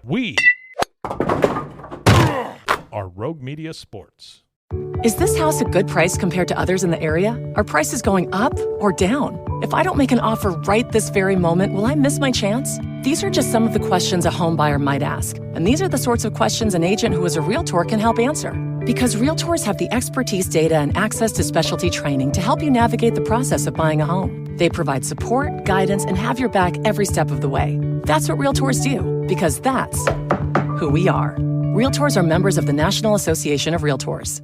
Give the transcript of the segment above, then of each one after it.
We are Rogue Media Sports. Is this house a good price compared to others in the area? Are prices going up or down? If I don't make an offer right this very moment, will I miss my chance? These are just some of the questions a home buyer might ask. And these are the sorts of questions an agent who is a Realtor can help answer. Because Realtors have the expertise, data, and access to specialty training to help you navigate the process of buying a home. They provide support, guidance, and have your back every step of the way. That's what Realtors do, because that's who we are. Realtors are members of the National Association of Realtors.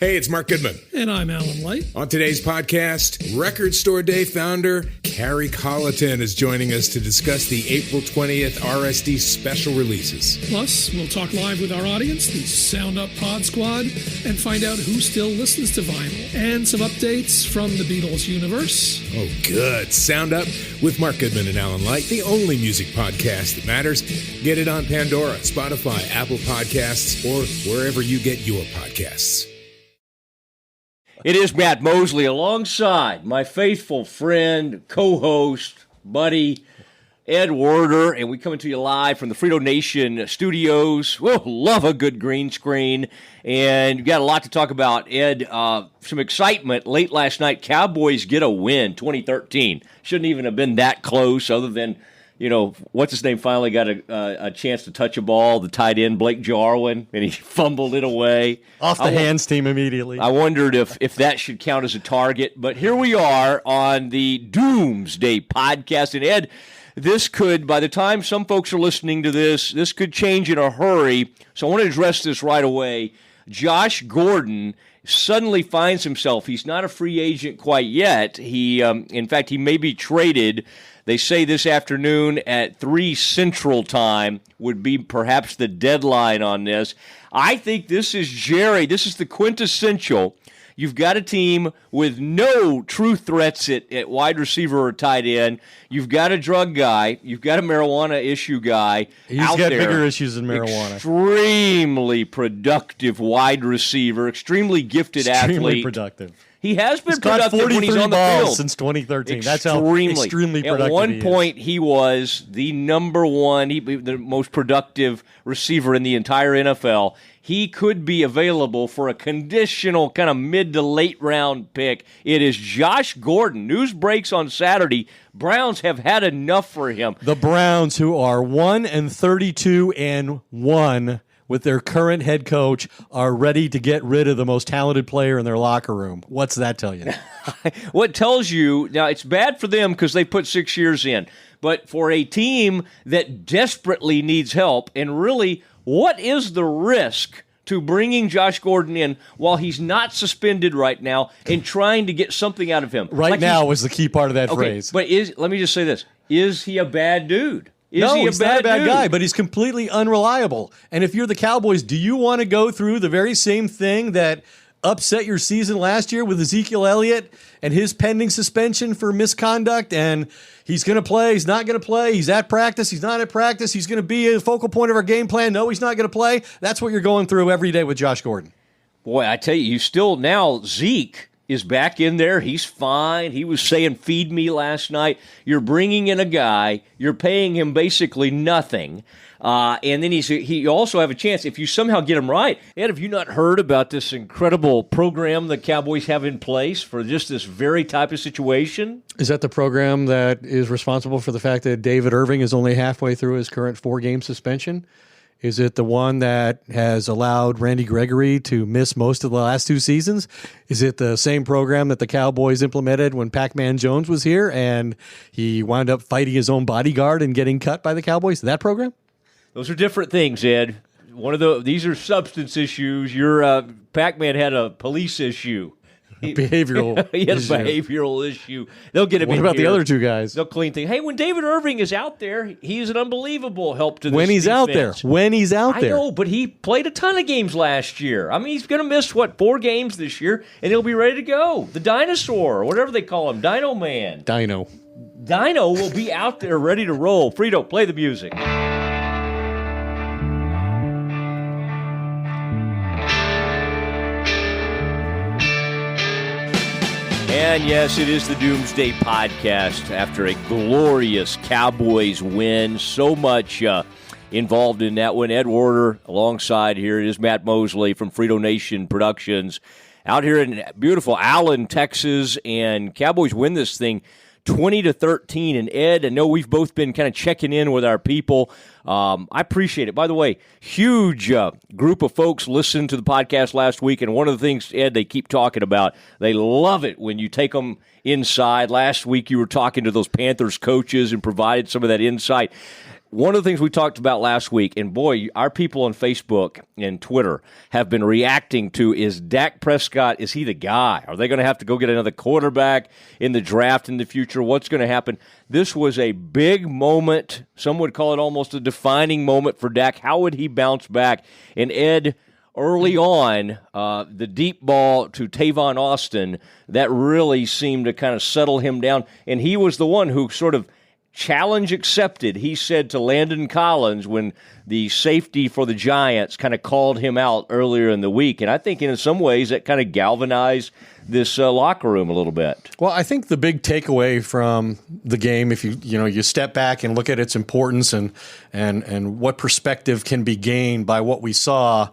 Hey, it's Mark Goodman. And I'm Alan Light. On today's podcast, Record Store Day founder Carrie Colleton is joining us to discuss the April 20th RSD special releases. Plus, we'll talk live with our audience, the Sound Up Pod Squad, and find out who still listens to vinyl. And some updates from the Beatles universe. Oh, good. Sound Up with Mark Goodman and Alan Light, the only music podcast that matters. Get it on Pandora, Spotify, Apple Podcasts, or wherever you get your podcasts. It is Matt Mosley alongside my faithful friend, co-host, buddy, Ed Werder, and we coming to you live from the Frito Nation studios. We'll love a good green screen, and we've got a lot to talk about. Ed, some excitement late last night. Cowboys get a win, 2013. Shouldn't even have been that close other than, you know, what's-his-name finally got a chance to touch a ball, the tight end, Blake Jarwin, and he fumbled it away. Off the hands team immediately. I wondered if that should count as a target. But here we are on the Doomsday podcast. And, Ed, this could, by the time some folks are listening to this could change in a hurry. So I want to address this right away. Josh Gordon suddenly finds himself, he's not a free agent quite yet. He, in fact, he may be traded. They say this afternoon at 3 Central Time would be perhaps the deadline on this. I think this is Jerry. This is the quintessential. You've got a team with no true threats at wide receiver or tight end. You've got a drug guy. You've got a marijuana issue guy. He's got bigger issues than marijuana. Extremely productive wide receiver. Extremely gifted athlete. Extremely productive. He has been He's caught productive when he's on the balls field since 2013. Extremely. That's how extremely productive At one he point, he was the number one, the most productive receiver in the entire NFL. He could be available for a conditional kind of mid to late round pick. It is Josh Gordon. News breaks on Saturday. Browns have had enough for him. The Browns, who are 1-32-1 with their current head coach, are ready to get rid of the most talented player in their locker room. What's that tell you? What tells you, now it's bad for them because they put 6 years in, but for a team that desperately needs help, and really, what is the risk to bringing Josh Gordon in while he's not suspended right now and trying to get something out of him? Right now was the key part of that phrase. But let me just say this. Is he a bad dude? He's not a bad guy, but he's completely unreliable. And if you're the Cowboys, do you want to go through the very same thing that upset your season last year with Ezekiel Elliott and his pending suspension for misconduct? And he's going to play, he's not going to play, he's at practice, he's not at practice, he's going to be a focal point of our game plan. No, he's not going to play. That's what you're going through every day with Josh Gordon. Boy, I tell you still now, Zeke is back in there. He's fine. He was saying, feed me last night. You're bringing in a guy. You're paying him basically nothing. And then he also have a chance if you somehow get him right. Ed, have you not heard about this incredible program the Cowboys have in place for just this very type of situation? Is that the program that is responsible for the fact that David Irving is only halfway through his current 4-game suspension? Is it the one that has allowed Randy Gregory to miss most of the last 2 seasons? Is it the same program that the Cowboys implemented when Pac-Man Jones was here and he wound up fighting his own bodyguard and getting cut by the Cowboys? That program? Those are different things, Ed. These are substance issues. Your Pac-Man had a police issue. Behavioral He has a behavioral issue. They'll get him in here. What about the other 2 guys? They'll clean things. Hey, when David Irving is out there, he's an unbelievable help to this When he's defense. out there. I know, but he played a ton of games last year. I mean, he's going to miss, 4 games this year, and he'll be ready to go. The dinosaur, or whatever they call him, Dino Man. Dino will be out there ready to roll. Frito, play the music. And yes, it is the Doomsday Podcast after a glorious Cowboys win. So much involved in that one. Ed Warder alongside here. It is Matt Mosley from Frito Nation Productions out here in beautiful Allen, Texas. And Cowboys win this thing 20-13. And Ed, I know we've both been kind of checking in with our people. I appreciate it. By the way, huge group of folks listened to the podcast last week, and one of the things, Ed, they keep talking about, they love it when you take them inside. Last week you were talking to those Panthers coaches and provided some of that insight. One of the things we talked about last week, and boy, our people on Facebook and Twitter have been reacting to, is Dak Prescott, is he the guy? Are they going to have to go get another quarterback in the draft in the future? What's going to happen? This was a big moment. Some would call it almost a defining moment for Dak. How would he bounce back? And Ed, early on, the deep ball to Tavon Austin, that really seemed to kind of settle him down. And he was the one who sort of challenge accepted. He said to Landon Collins when the safety for the Giants kind of called him out earlier in the week. And I think in some ways that kind of galvanized this locker room a little bit. Well, I think the big takeaway from the game, if you step back and look at its importance and what perspective can be gained by what we saw,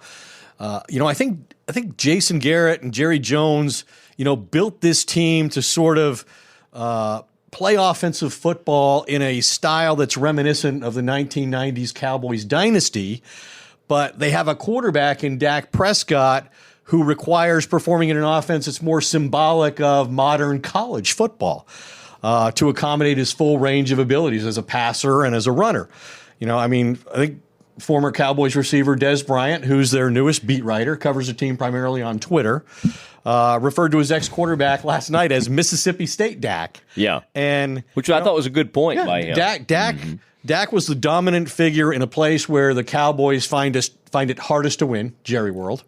I think Jason Garrett and Jerry Jones, built this team to sort of play offensive football in a style that's reminiscent of the 1990s Cowboys dynasty, but they have a quarterback in Dak Prescott who requires performing in an offense that's more symbolic of modern college football to accommodate his full range of abilities as a passer and as a runner. I think former Cowboys receiver Des Bryant, who's their newest beat writer, covers the team primarily on Twitter, referred to his ex-quarterback last night as Mississippi State Dak. Yeah, and which I thought was a good point by him. Dak was the dominant figure in a place where the Cowboys find it hardest to win, Jerry World,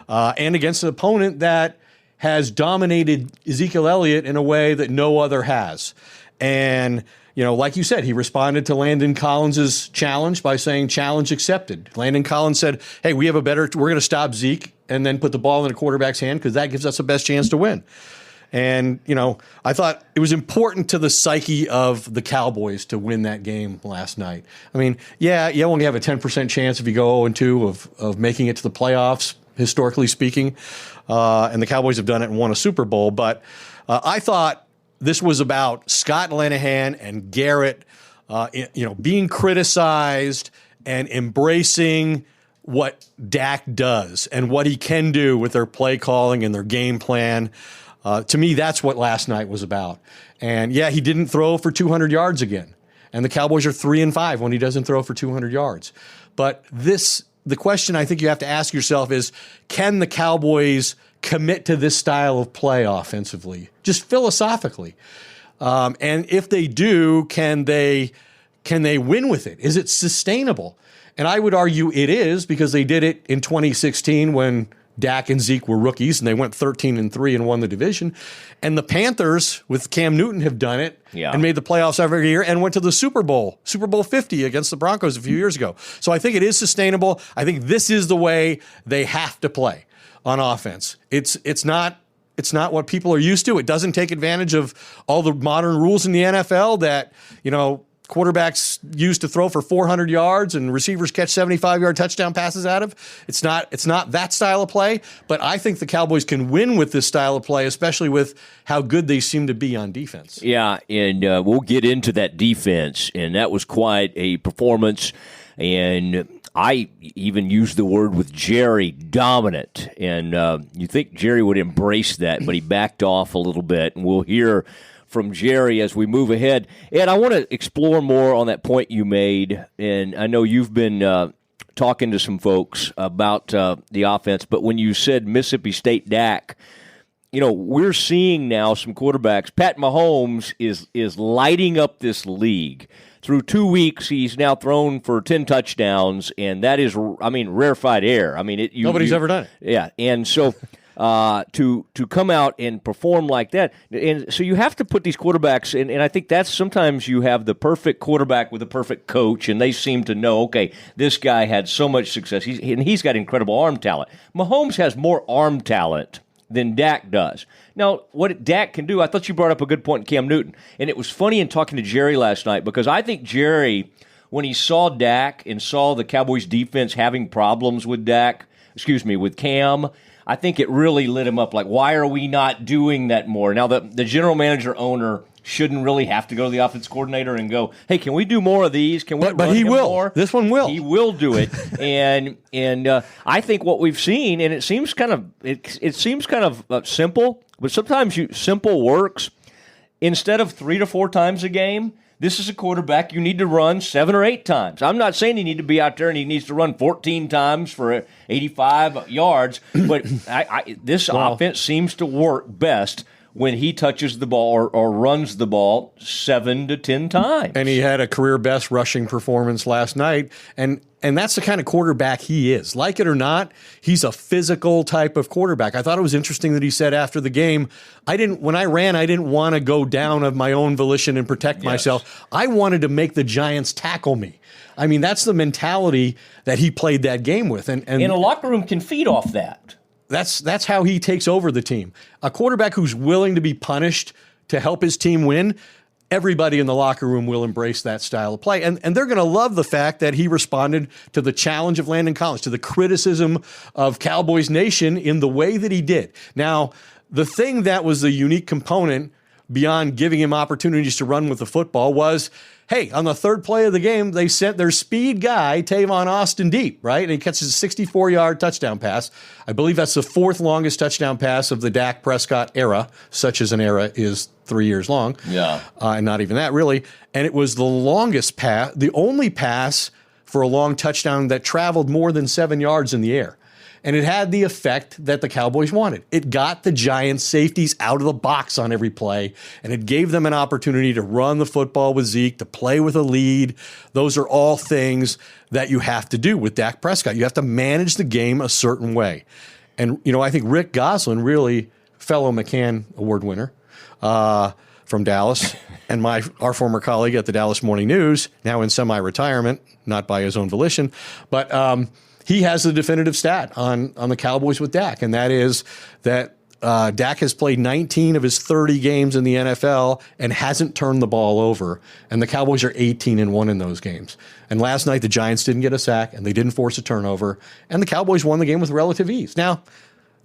and against an opponent that has dominated Ezekiel Elliott in a way that no other has. And like you said, he responded to Landon Collins' challenge by saying, challenge accepted. Landon Collins said, hey, we're going to stop Zeke and then put the ball in the quarterback's hand because that gives us the best chance to win. And, I thought it was important to the psyche of the Cowboys to win that game last night. I mean, yeah, you only have a 10% chance if you go 0-2 of making it to the playoffs, historically speaking. And the Cowboys have done it and won a Super Bowl. But I thought this was about Scott Linehan and Garrett, being criticized and embracing what Dak does and what he can do with their play calling and their game plan. To me, that's what last night was about. And yeah, he didn't throw for 200 yards again. And the Cowboys are 3-5 when he doesn't throw for 200 yards. But the question I think you have to ask yourself is, can the Cowboys commit to this style of play offensively, just philosophically? And if they do, can they win with it? Is it sustainable? And I would argue it is, because they did it in 2016 when Dak and Zeke were rookies and they went 13-3 and won the division. And the Panthers with Cam Newton have done it and made the playoffs every year and went to the Super Bowl 50 against the Broncos a few years ago. So I think it is sustainable. I think this is the way they have to play on offense. It's not what people are used to. It doesn't take advantage of all the modern rules in the NFL that, quarterbacks use to throw for 400 yards and receivers catch 75-yard touchdown passes out of. It's not that style of play, but I think the Cowboys can win with this style of play, especially with how good they seem to be on defense. Yeah, and we'll get into that defense, and that was quite a performance. And I even used the word with Jerry, dominant. And you think Jerry would embrace that, but he backed off a little bit. And we'll hear from Jerry as we move ahead. Ed, I want to explore more on that point you made. And I know you've been talking to some folks about the offense, but when you said Mississippi State Dak, we're seeing now some quarterbacks. Pat Mahomes is lighting up this league. Through 2 weeks, he's now thrown for 10 touchdowns, and that is, rarefied air. Nobody's ever done it. Yeah, and so to come out and perform like that, and so you have to put these quarterbacks, and I think that's sometimes you have the perfect quarterback with a perfect coach, and they seem to know, okay, this guy had so much success. He's got incredible arm talent. Mahomes has more arm talent than Dak does. Now, what Dak can do, I thought you brought up a good point in Cam Newton. And it was funny in talking to Jerry last night because I think Jerry, when he saw Dak and saw the Cowboys defense having problems with with Cam, I think it really lit him up. Like, why are we not doing that more? Now, the general manager owner shouldn't really have to go to the offense coordinator and go, hey, can we do more of these? Can we? But he will. More? This one will. He will do it. and I think what we've seen, and it seems kind of simple, but sometimes simple works. Instead of 3 to 4 times a game, this is a quarterback you need to run 7 or 8 times. I'm not saying he need to be out there and he needs to run 14 times for 85 yards, but this offense seems to work best when he touches the ball or runs the ball 7 to 10 times. And he had a career best rushing performance last night. And that's the kind of quarterback he is. Like it or not, he's a physical type of quarterback. I thought it was interesting that he said after the game, when I ran, I didn't want to go down of my own volition and protect myself. I wanted to make the Giants tackle me. I mean, that's the mentality that he played that game with. And a locker room can feed off that. That's how he takes over the team. A quarterback who's willing to be punished to help his team win, everybody in the locker room will embrace that style of play. And they're going to love the fact that he responded to the challenge of Landon Collins, to the criticism of Cowboys Nation in the way that he did. Now, the thing that was the unique component beyond giving him opportunities to run with the football was, hey, on the third play of the game, they sent their speed guy, Tavon Austin, deep, right? And he catches a 64-yard touchdown pass. I believe that's the 4th longest touchdown pass of the Dak Prescott era, such as an era is 3 years long. Yeah. And not even that, really. And it was the longest pass, the only pass for a long touchdown that traveled more than 7 yards in the air. And it had the effect that the Cowboys wanted. It got the Giants safeties out of the box on every play, and it gave them an opportunity to run the football with Zeke, to play with a lead. Those are all things that you have to do with Dak Prescott. You have to manage the game a certain way. And, I think Rick Goslin, really fellow McCann Award winner from Dallas, and our former colleague at the Dallas Morning News, now in semi-retirement, not by his own volition, but he has the definitive stat on the Cowboys with Dak, and that is that Dak has played 19 of his 30 games in the NFL and hasn't turned the ball over, and the Cowboys are 18-1 in those games. And last night, the Giants didn't get a sack, and they didn't force a turnover, and the Cowboys won the game with relative ease. Now,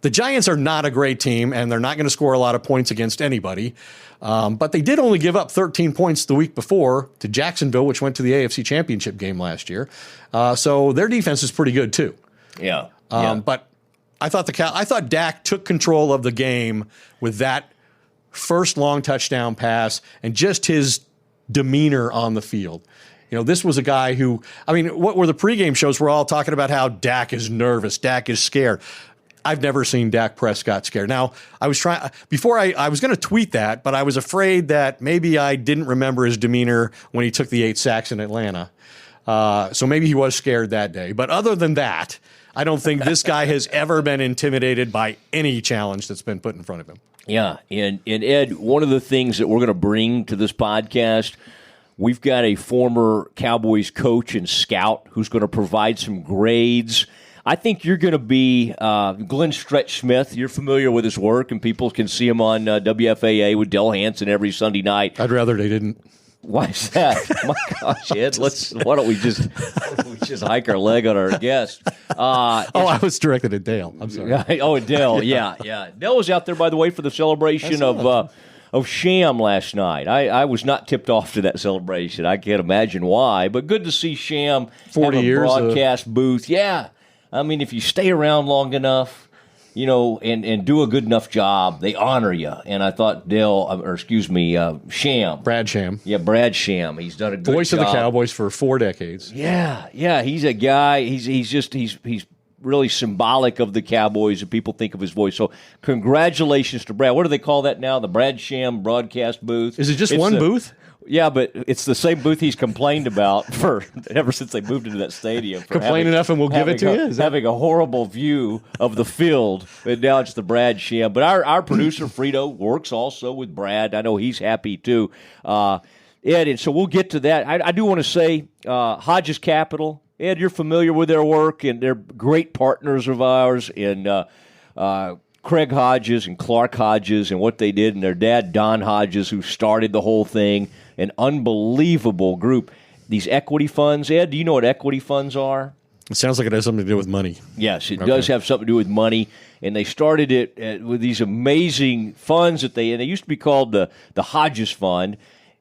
the Giants are not a great team, and they're not going to score a lot of points against anybody. But they did only give up 13 points the week before to Jacksonville, which went to the AFC Championship game last year. So their defense is pretty good too. Yeah. But I thought Dak took control of the game with that first long touchdown pass and just his demeanor on the field. This was a guy who, what were the pregame shows? We're all talking about how Dak is nervous, Dak is scared. I've never seen Dak Prescott scared. Now, I was going to tweet that, but I was afraid that maybe I didn't remember his demeanor when he took the 8 sacks in Atlanta. So maybe he was scared that day. But other than that, I don't think this guy has ever been intimidated by any challenge that's been put in front of him. Yeah, and Ed, one of the things that we're going to bring to this podcast, we've got a former Cowboys coach and scout who's going to provide some grades. I think you're going to be Glenn Stretch Smith. You're familiar with his work, and people can see him on WFAA with Del Hansen every Sunday night. I'd rather they didn't. Why is that? My gosh, Ed, why don't we just hike our leg on our guest? I was directed at Dale. I'm sorry. Dale, yeah. Dale was out there, by the way, for the celebration of Sham last night. I was not tipped off to that celebration. I can't imagine why, but good to see Sham 40 have a years broadcast booth. Yeah. If you stay around long enough, and do a good enough job, they honor you. And I thought Sham. Brad Sham. Yeah, Brad Sham. He's done a good Voice job. of the Cowboys for 4 decades. Yeah. He's a guy. He's really symbolic of the Cowboys, and people think of his voice. So congratulations to Brad. What do they call that now? The Brad Sham broadcast booth? Is it just one booth? Yeah, but it's the same booth he's complained about ever since they moved into that stadium. Complain enough and we'll give it to you? Having a horrible view of the field, and now it's the Brad Sham. But our producer, Frito, works also with Brad. I know he's happy too. Ed, and so we'll get to that. I do want to say Hodges Capital. Ed, you're familiar with their work, and they're great partners of ours. And Craig Hodges and Clark Hodges and what they did, and their dad, Don Hodges, who started the whole thing, an unbelievable group. These equity funds, Ed, do you know what equity funds are? It sounds like it has something to do with money. Yes, it does have something to do with money, and they started it with these amazing funds and they used to be called the Hodges Fund.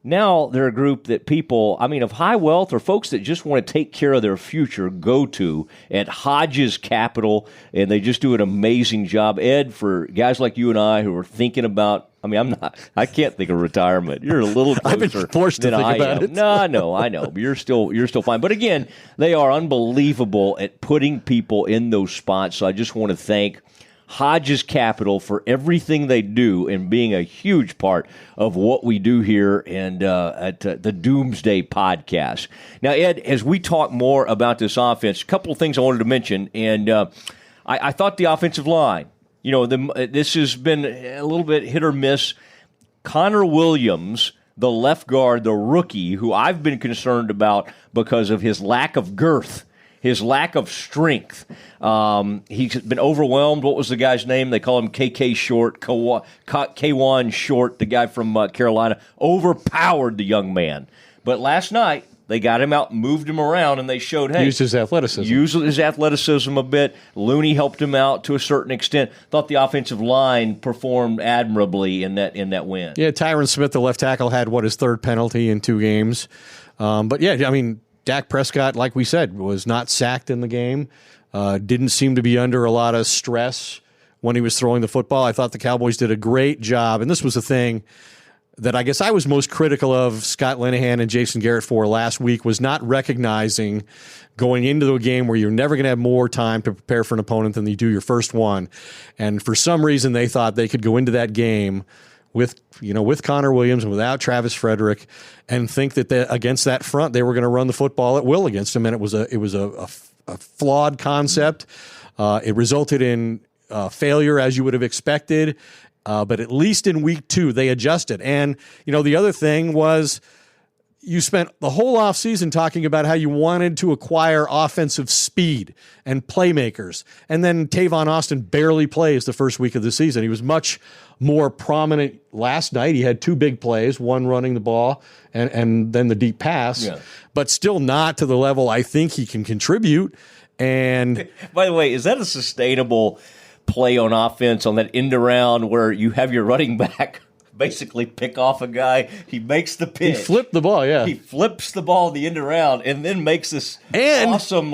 Now they're a group that people, of high wealth or folks that just want to take care of their future go to at Hodges Capital, and they just do an amazing job. Ed, for guys like you and I who are thinking about, I can't think of retirement. You're a little closer I've been forced to than think I about am. it. No, I know. But you're still fine. But again, they are unbelievable at putting people in those spots. So I just want to thank Hodges Capital for everything they do and being a huge part of what we do here and at the Doomsday podcast. Now, Ed, as we talk more about this offense, a couple of things I wanted to mention, and I thought the offensive line, this has been a little bit hit or miss. Connor Williams, the left guard, the rookie, who I've been concerned about because of his lack of girth, his lack of strength. He's been overwhelmed. What was the guy's name? They call him KK Short, K1 Short, the guy from Carolina. Overpowered the young man. But last night, they got him out, moved him around, and they showed, hey. Used his athleticism. Used his athleticism a bit. Looney helped him out to a certain extent. Thought the offensive line performed admirably in that win. Yeah, Tyron Smith, the left tackle, had, his third penalty in 2 games. But, yeah, Dak Prescott, like we said, was not sacked in the game. Didn't seem to be under a lot of stress when he was throwing the football. I thought the Cowboys did a great job, and this was the thing that I guess I was most critical of Scott Linehan and Jason Garrett for last week, was not recognizing going into a game where you're never going to have more time to prepare for an opponent than you do your first one. And for some reason, they thought they could go into that game with Connor Williams and without Travis Frederick, and think that against that front they were going to run the football at will against him, and it was a flawed concept. It resulted in failure, as you would have expected. But at least in week 2, they adjusted. And, the other thing was you spent the whole offseason talking about how you wanted to acquire offensive speed and playmakers. And then Tavon Austin barely plays the first week of the season. He was much more prominent last night. He had 2 big plays, one running the ball and then the deep pass, but still not to the level I think he can contribute. And by the way, is that a sustainable play on offense on that end around where you have your running back basically pick off a guy? He makes the pitch. He flipped the ball, yeah. He flips the ball the end around and then makes this awesome,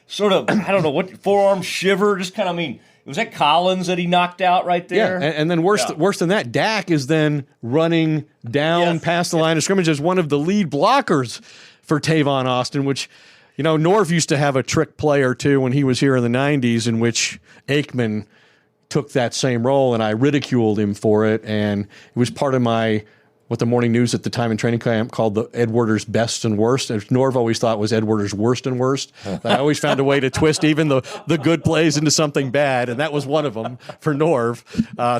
sort of, I don't know, what forearm shiver. Just kind of, was that Collins that he knocked out right there? Yeah, and then worse than that, Dak is then running down past the line of scrimmage as one of the lead blockers for Tavon Austin, which, Norv used to have a trick play or two when he was here in the 90s in which Aikman took that same role, and I ridiculed him for it, and it was part of what the morning news at the time in training camp called the Ed Werder's best and worst. And Norv always thought was Ed Werder's worst and worst. But I always found a way to twist even the good plays into something bad, and that was one of them for Norv.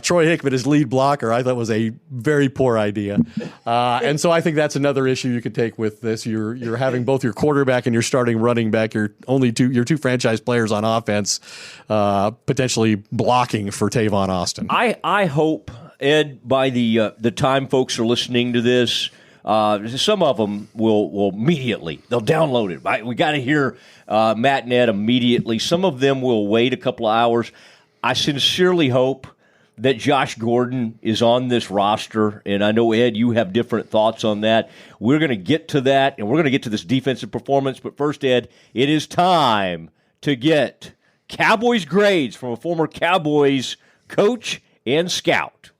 Troy Aikman, his lead blocker, I thought was a very poor idea. And so I think that's another issue you could take with this. You're having both your quarterback and your starting running back, your 2 franchise players on offense, potentially blocking for Tavon Austin. I hope, Ed, by the time folks are listening to this, some of them will immediately, they'll download it. We got to hear Matt and Ed immediately. Some of them will wait a couple of hours. I sincerely hope that Josh Gordon is on this roster, and I know, Ed, you have different thoughts on that. We're going to get to that, and we're going to get to this defensive performance. But first, Ed, it is time to get Cowboys grades from a former Cowboys coach and scout.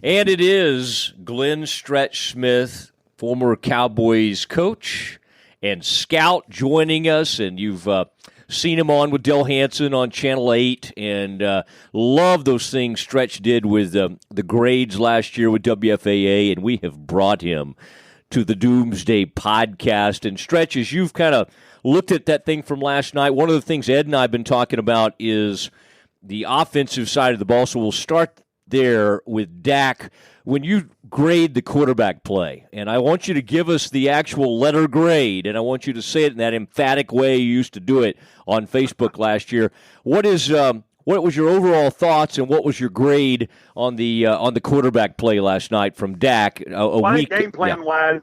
And it is Glenn Stretch Smith, former Cowboys coach and scout, joining us. And you've seen him on with Del Hansen on Channel 8, and love those things Stretch did with the grades last year with WFAA, and we have brought him to the Doomsday podcast. And Stretch, as you've kind of looked at that thing from last night, one of the things Ed and I have been talking about is the offensive side of the ball. So we'll start there with Dak. When you grade the quarterback play, and I want you to give us the actual letter grade, and I want you to say it in that emphatic way you used to do it on Facebook last year. What is what was your overall thoughts and what was your grade on the quarterback play last night from Dak? I think game plan wise.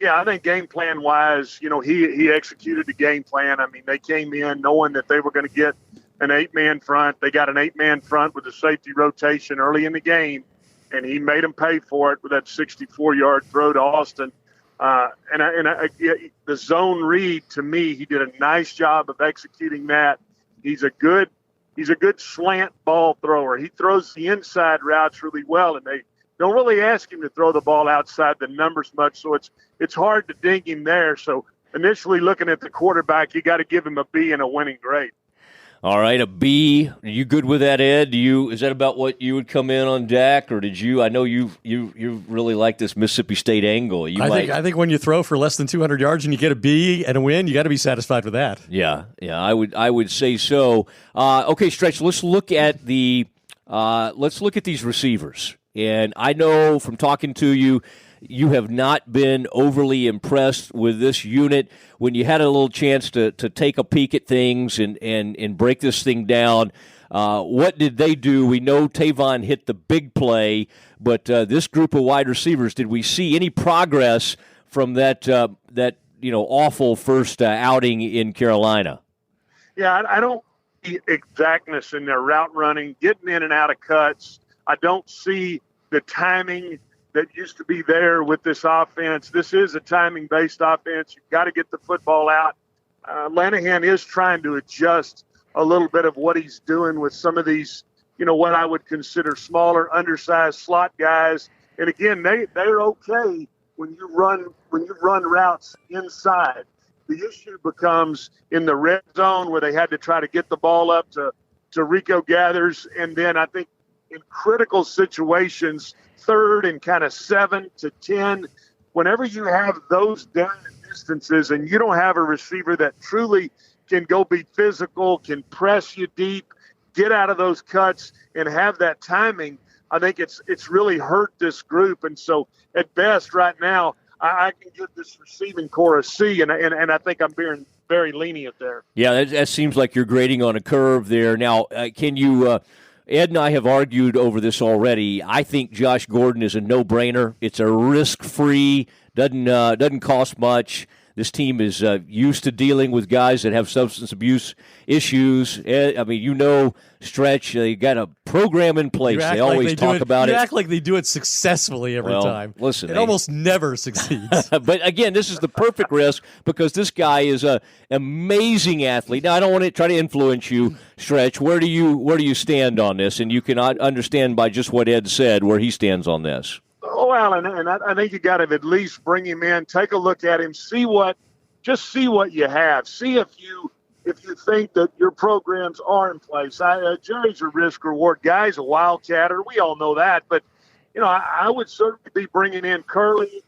Yeah, I think game plan wise, he executed the game plan. I mean, they came in knowing that they were going to get an 8-man front. They got an 8-man front with a safety rotation early in the game, and he made them pay for it with that 64-yard throw to Austin. The zone read, to me, he did a nice job of executing that. He's a good slant ball thrower. He throws the inside routes really well, and they don't really ask him to throw the ball outside the numbers much, so it's hard to ding him there. So initially looking at the quarterback, you got to give him a B and a winning grade. All right, a B. Are you good with that, Ed? Is that about what you would come in on Dak, or did you? I know you really like this Mississippi State angle. I think when you throw for less than 200 yards and you get a B and a win, you got to be satisfied with that. Yeah, I would say so. Okay, Stretch. Let's look at these receivers. And I know from talking to you, you have not been overly impressed with this unit. When you had a little chance to take a peek at things and break this thing down, what did they do? We know Tavon hit the big play, but this group of wide receivers, did we see any progress from that awful first outing in Carolina? Yeah, I don't see exactness in their route running, getting in and out of cuts. I don't see the timing that used to be there with this offense. This is a timing-based offense. You've got to get the football out. Lanahan is trying to adjust a little bit of what he's doing with some of these, what I would consider smaller, undersized slot guys. And again, they're okay when you run routes inside. The issue becomes in the red zone where they had to try to get the ball up to Rico Gathers, and then I think in critical situations, 3rd and kind of 7 to 10, whenever you have those down distances and you don't have a receiver that truly can go be physical, can press you deep, get out of those cuts, and have that timing, I think it's really hurt this group. And so at best right now, I can give this receiving core a C, and I think I'm being very lenient there. Yeah, that seems like you're grading on a curve there. Now, can you Ed and I have argued over this already. I think Josh Gordon is a no-brainer. It's a risk-free, doesn't cost much. This team is used to dealing with guys that have substance abuse issues. I mean, Stretch, they got a program in place. They always talk about it. You act like they do it successfily every time. Listen, it almost never succeeds. But again, this is the perfect risk because this guy is an amazing athlete. Now, I don't want to try to influence you, Stretch. Where do you stand on this? And you can understand by just what Ed said where he stands on this. Oh, Alan, and I think you got to at least bring him in, take a look at him, see what you have. See if you think that your programs are in place. Jerry's a risk-reward guy. He's a wildcatter. We all know that. But, I would certainly be bringing in Curley.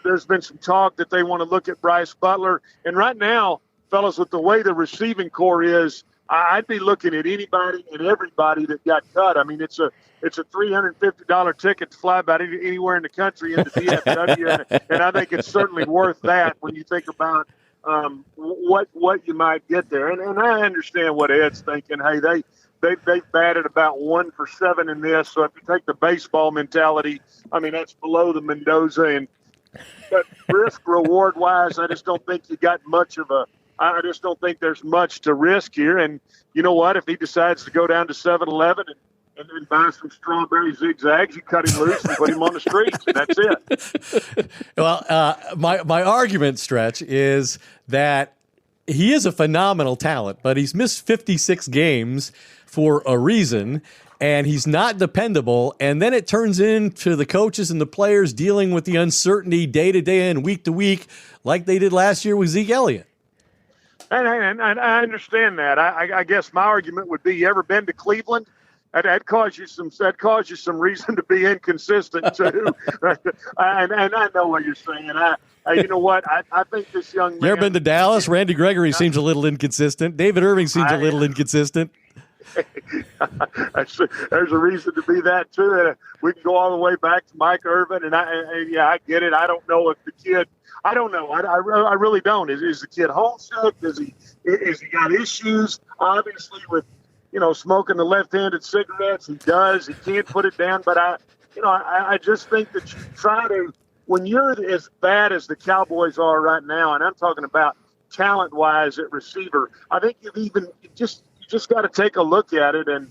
There's been some talk that they want to look at Bryce Butler. And right now, fellas, with the way the receiving core is, I'd be looking at anybody and everybody that got cut. I mean, it's a $350 ticket to fly about anywhere in the country into DFW, and I think it's certainly worth that when you think about what you might get there. And I understand what Ed's thinking. Hey, they batted about 1 for 7 in this. So if you take the baseball mentality, I mean that's below the Mendoza. But risk reward wise, I just don't think you got much of a. I just don't think there's much to risk here. And you know what? If he decides to go down to 7-Eleven and then buy some strawberry zigzags, you cut him loose and put him on the streets, and that's it. Well, my argument, Stretch, is that he is a phenomenal talent, but he's missed 56 games for a reason, and he's not dependable. And then it turns into the coaches and the players dealing with the uncertainty day to day and week to week like they did last year with Zeke Elliott. And I understand that. I guess my argument would be: you ever been to Cleveland? That caused you some reason to be inconsistent too. and I know what you're saying. You know what? I think this young man. You ever been to Dallas? Randy Gregory seems a little inconsistent. David Irving seems a little inconsistent. There's a reason to be that too. We can go all the way back to Mike Irvin, and I get it. I don't know if the kid. I don't know. I really don't. Is the kid homesick? Is he got issues? Obviously, with smoking the left-handed cigarettes. He does. He can't put it down. But I just think that you try to, when you're as bad as the Cowboys are right now, and I'm talking about talent-wise at receiver, I think you just got to take a look at it, and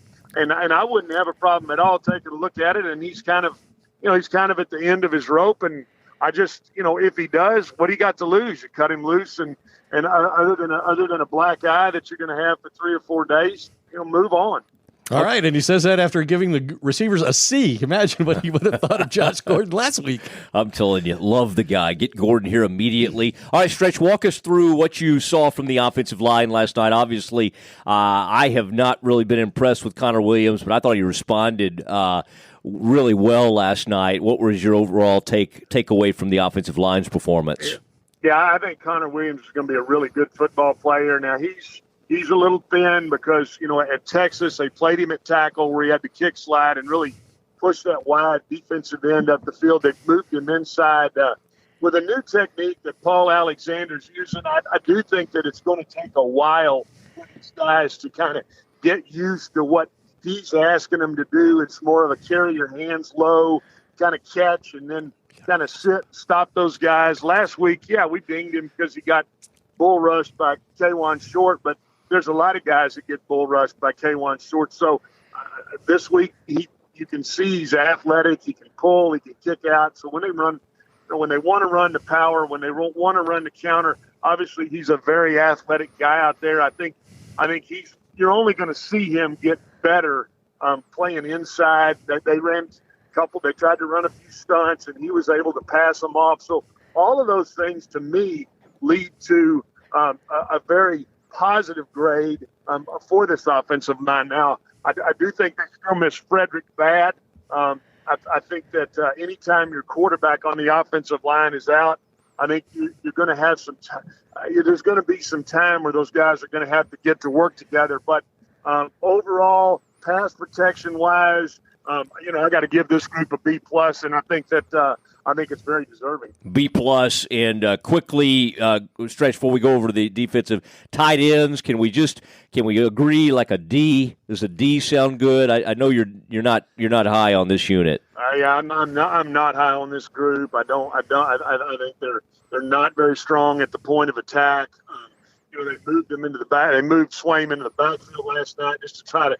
I wouldn't have a problem at all taking a look at it. And he's kind of at the end of his rope, and I just, if he does, what he got to lose? You cut him loose, and other than a black eye that you're going to have for 3 or 4 days, move on. All right, and he says that after giving the receivers a C. Imagine what he would have thought of Josh Gordon last week. I'm telling you, love the guy. Get Gordon here immediately. All right, Stretch, walk us through what you saw from the offensive line last night. Obviously, I have not really been impressed with Connor Williams, but I thought he responded really well last night. What was your overall takeaway from the offensive line's performance? Yeah, I think Connor Williams is going to be a really good football player. Now, he's a little thin because, at Texas, they played him at tackle where he had to kick slide and really push that wide defensive end up the field. They moved him inside with a new technique that Paul Alexander's using. I do think that it's going to take a while for these guys to kind of get used to what he's asking them to do. It's more of a carry your hands low, kind of catch, and then kind of sit, stop those guys. Last week, we dinged him because he got bull rushed by K'Wan Short, but there's a lot of guys that get bull rushed by K'Wan Short. So this week, you can see he's athletic. He can pull. He can kick out. So when they run, when they want to run the power, when they want to run the counter, obviously he's a very athletic guy out there. I think you're only going to see him get better playing inside. They ran a couple. They tried to run a few stunts, and he was able to pass them off. So all of those things, to me, lead to a very positive grade for this offensive line. Now, I do think they still miss Frederick bad. I think that anytime your quarterback on the offensive line is out, I think you're going to have some time. There's going to be some time where those guys are going to have to get to work together. But overall, pass protection wise, I got to give this group a B+, and I think that I think it's very deserving. B+, and quickly, Stretch, before we go over to the defensive tight ends, can we agree like a D? Does a D sound good? I know you're not high on this unit. I'm not high on this group. I think they're not very strong at the point of attack. They moved them into the back. They moved Swaim into the backfield last night just to try to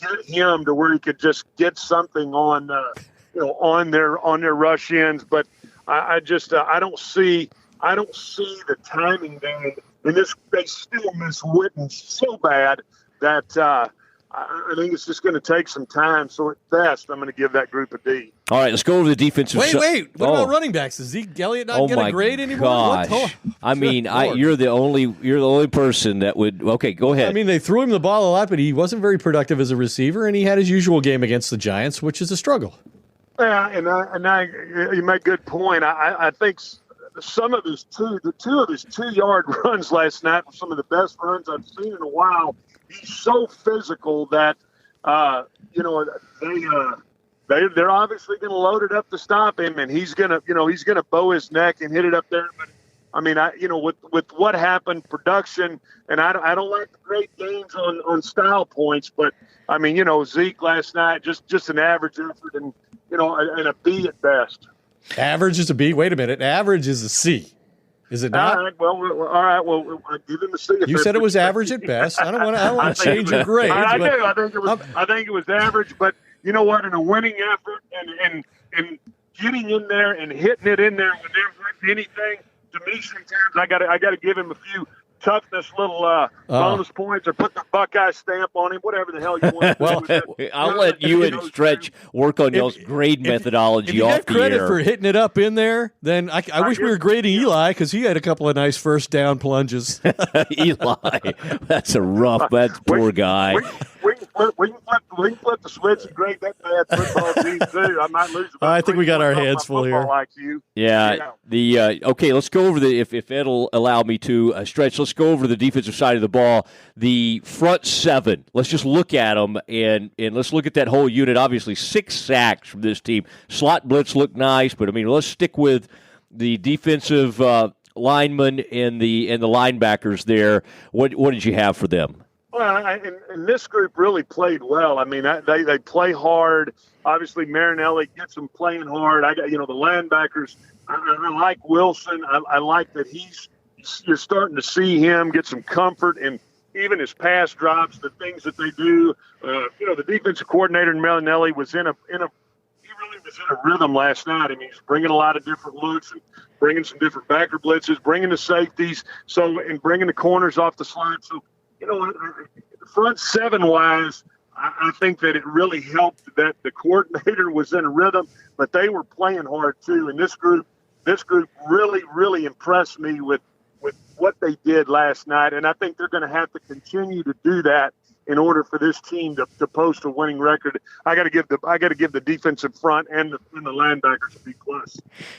get him to where he could just get something on their rush ins. But I don't see the timing there. And they still miss Witten so bad that I think it's just going to take some time. So at best, I'm going to give that group a D. All right, let's go over the defensive. Wait. What about running backs? Is Zeke Elliott not get a grade anymore? Gosh. I mean, you're the only person that would. Okay, go ahead. I mean, they threw him the ball a lot, but he wasn't very productive as a receiver, and he had his usual game against the Giants, which is a struggle. Yeah, and you make a good point. I think some of his the two of his 2-yard runs last night were some of the best runs I've seen in a while. He's so physical that they're obviously going to load it up to stop him, and he's gonna bow his neck and hit it up there. But I mean, with what happened, production, and I don't like the great games on style points, but I mean, Zeke last night just an average effort and a B at best. Average is a B. Wait a minute, average is a C. Is it not? All right. Well, I'll give him a C. You said it was average at best. I don't want to change your grade. I think it was average, but you know what? In a winning effort and getting in there and hitting it in there when they're hitting anything, to me sometimes I got to give him a few toughness little bonus points or put the Buckeye stamp on him, whatever the hell you want. Well, I'll let you and Stretch work on y'all's grade methodology off the air. If you get credit for hitting it up in there, then I wish we were grading Eli because he had a couple of nice first down plunges. Eli, that's poor guy. We can flip the switch and grade that bad football team too. I might lose. I think we got our hands full here. Like you. Yeah. Okay. Let's go over if it'll allow me to Stretch. Let's go over to the defensive side of the ball. The front seven. Let's just look at them and let's look at that whole unit. Obviously, 6 sacks from this team. Slot blitz looked nice, but I mean, let's stick with the defensive linemen and the linebackers there. What did you have for them? Well, and this group really played well. I mean, they play hard. Obviously, Marinelli gets them playing hard. I got the linebackers. I like Wilson. I like that you're starting to see him get some comfort and even his pass drops, the things that they do. The defensive coordinator in Marinelli was in a rhythm last night. I mean, he's bringing a lot of different looks, and bringing some different backer blitzes, bringing the safeties, and bringing the corners off the slide. So, front seven wise, I think that it really helped that the coordinator was in a rhythm, but they were playing hard too. And this group really, really impressed me with what they did last night. And I think they're going to have to continue to do that in order for this team to post a winning record. I got to give the defensive front and the linebackers a B+.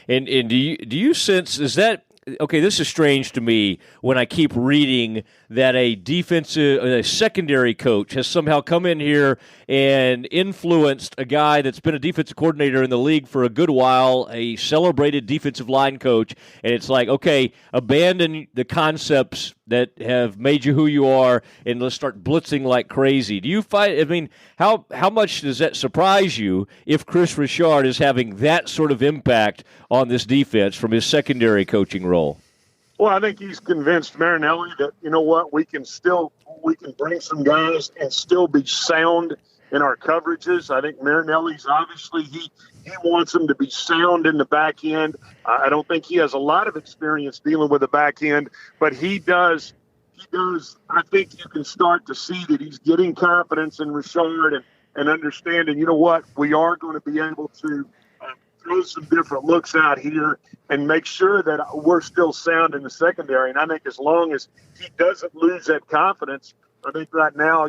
And do you sense, is that okay? This is strange to me when I keep reading that a secondary coach has somehow come in here and influenced a guy that's been a defensive coordinator in the league for a good while, a celebrated defensive line coach, and it's like, okay, abandon the concepts that have made you who you are, and let's start blitzing like crazy. Do you find? I mean, how much does that surprise you if Chris Richard is having that sort of impact on this defense from his secondary coaching role? Well, I think he's convinced Marinelli that, we can bring some guys and still be sound in our coverages. I think Marinelli's obviously he wants them to be sound in the back end. I don't think he has a lot of experience dealing with the back end, but he does. I think you can start to see that he's getting confidence in Richard and understanding, we are going to be able to throw some different looks out here and make sure that we're still sound in the secondary. And I think as long as he doesn't lose that confidence, I think right now,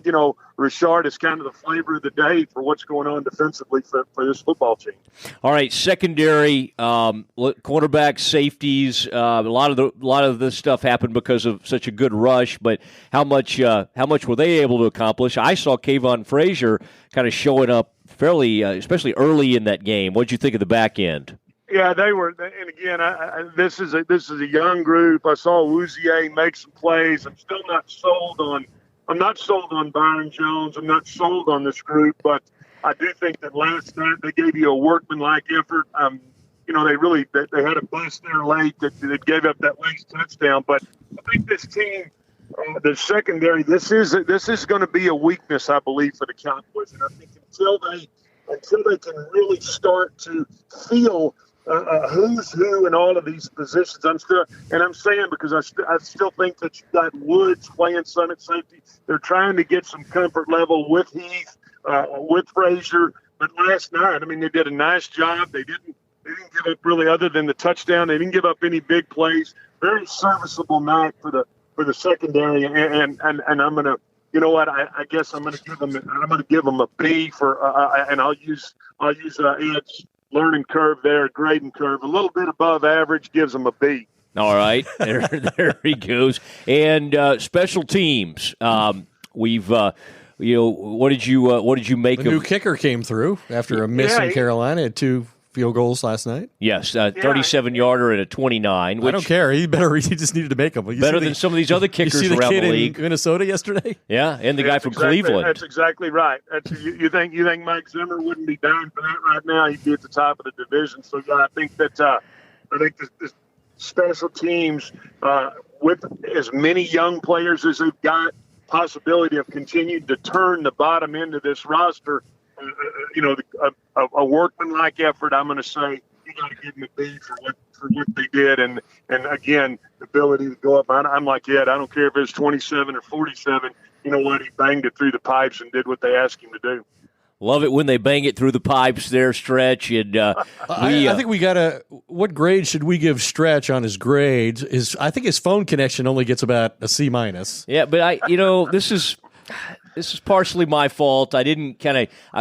Richard is kind of the flavor of the day for what's going on defensively for this football team. All right, secondary, cornerbacks, safeties. A lot of this stuff happened because of such a good rush. But how much were they able to accomplish? I saw Kayvon Frazier kind of showing up fairly, especially early in that game. What did you think of the back end? Yeah, they were, and again, this is a young group. I saw Wuzier make some plays. I'm still not sold on. I'm not sold on Byron Jones. I'm not sold on this group, but I do think that last night they gave you a workmanlike effort. They had a bust there late that gave up that late touchdown. But I think this team, the secondary, this is going to be a weakness, I believe, for the Cowboys. And I think until they can really start to feel who's who in all of these positions. I'm saying because I still think that you've got Woods playing Summit safety. They're trying to get some comfort level with Heath, with Frazier. But last night, I mean, they did a nice job. They didn't give up really, other than the touchdown. They didn't give up any big plays. Very serviceable night for the secondary. And I'm gonna, I guess I'm gonna give them a B for, and I'll use Ed's learning curve there, grading curve, a little bit above average, gives them a B. All right, there he goes. And special teams, we've what did you make the of? New kicker came through after a miss in Carolina. Had 2 field goals last night. Yes, 37-yarder and a 29. Which, I don't care. He just needed to make them. Better than some of these other kickers around the kid league. In Minnesota yesterday. Yeah, and the guy from Cleveland. That's exactly right. You think Mike Zimmer wouldn't be dying for that right now? He'd be at the top of the division. So yeah, I think the special teams with as many young players as they've got, possibility of continuing to turn the bottom end of this roster. A workmanlike effort. I'm going to say you got to give them a B for what they did, and again, the ability to go up. I'm like Ed. I don't care if it's 27 or 47. You know what? He banged it through the pipes and did what they asked him to do. Love it when they bang it through the pipes there, Stretch. And I think we got to. What grade should we give Stretch on his grades? I think his phone connection only gets about a C-. Yeah, but this is partially my fault. I didn't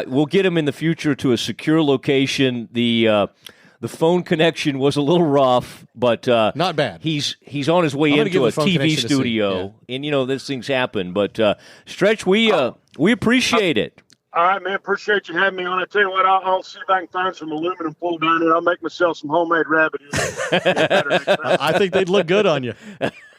we'll get him in the future to a secure location. The phone connection was a little rough, but not bad. He's on his way into a TV studio, and these things happen. But Stretch, we appreciate it. All right, man. Appreciate you having me on. I tell you what, I'll see if I can find some aluminum foil down there. I'll make myself some homemade rabbit ears. I think they'd look good on you.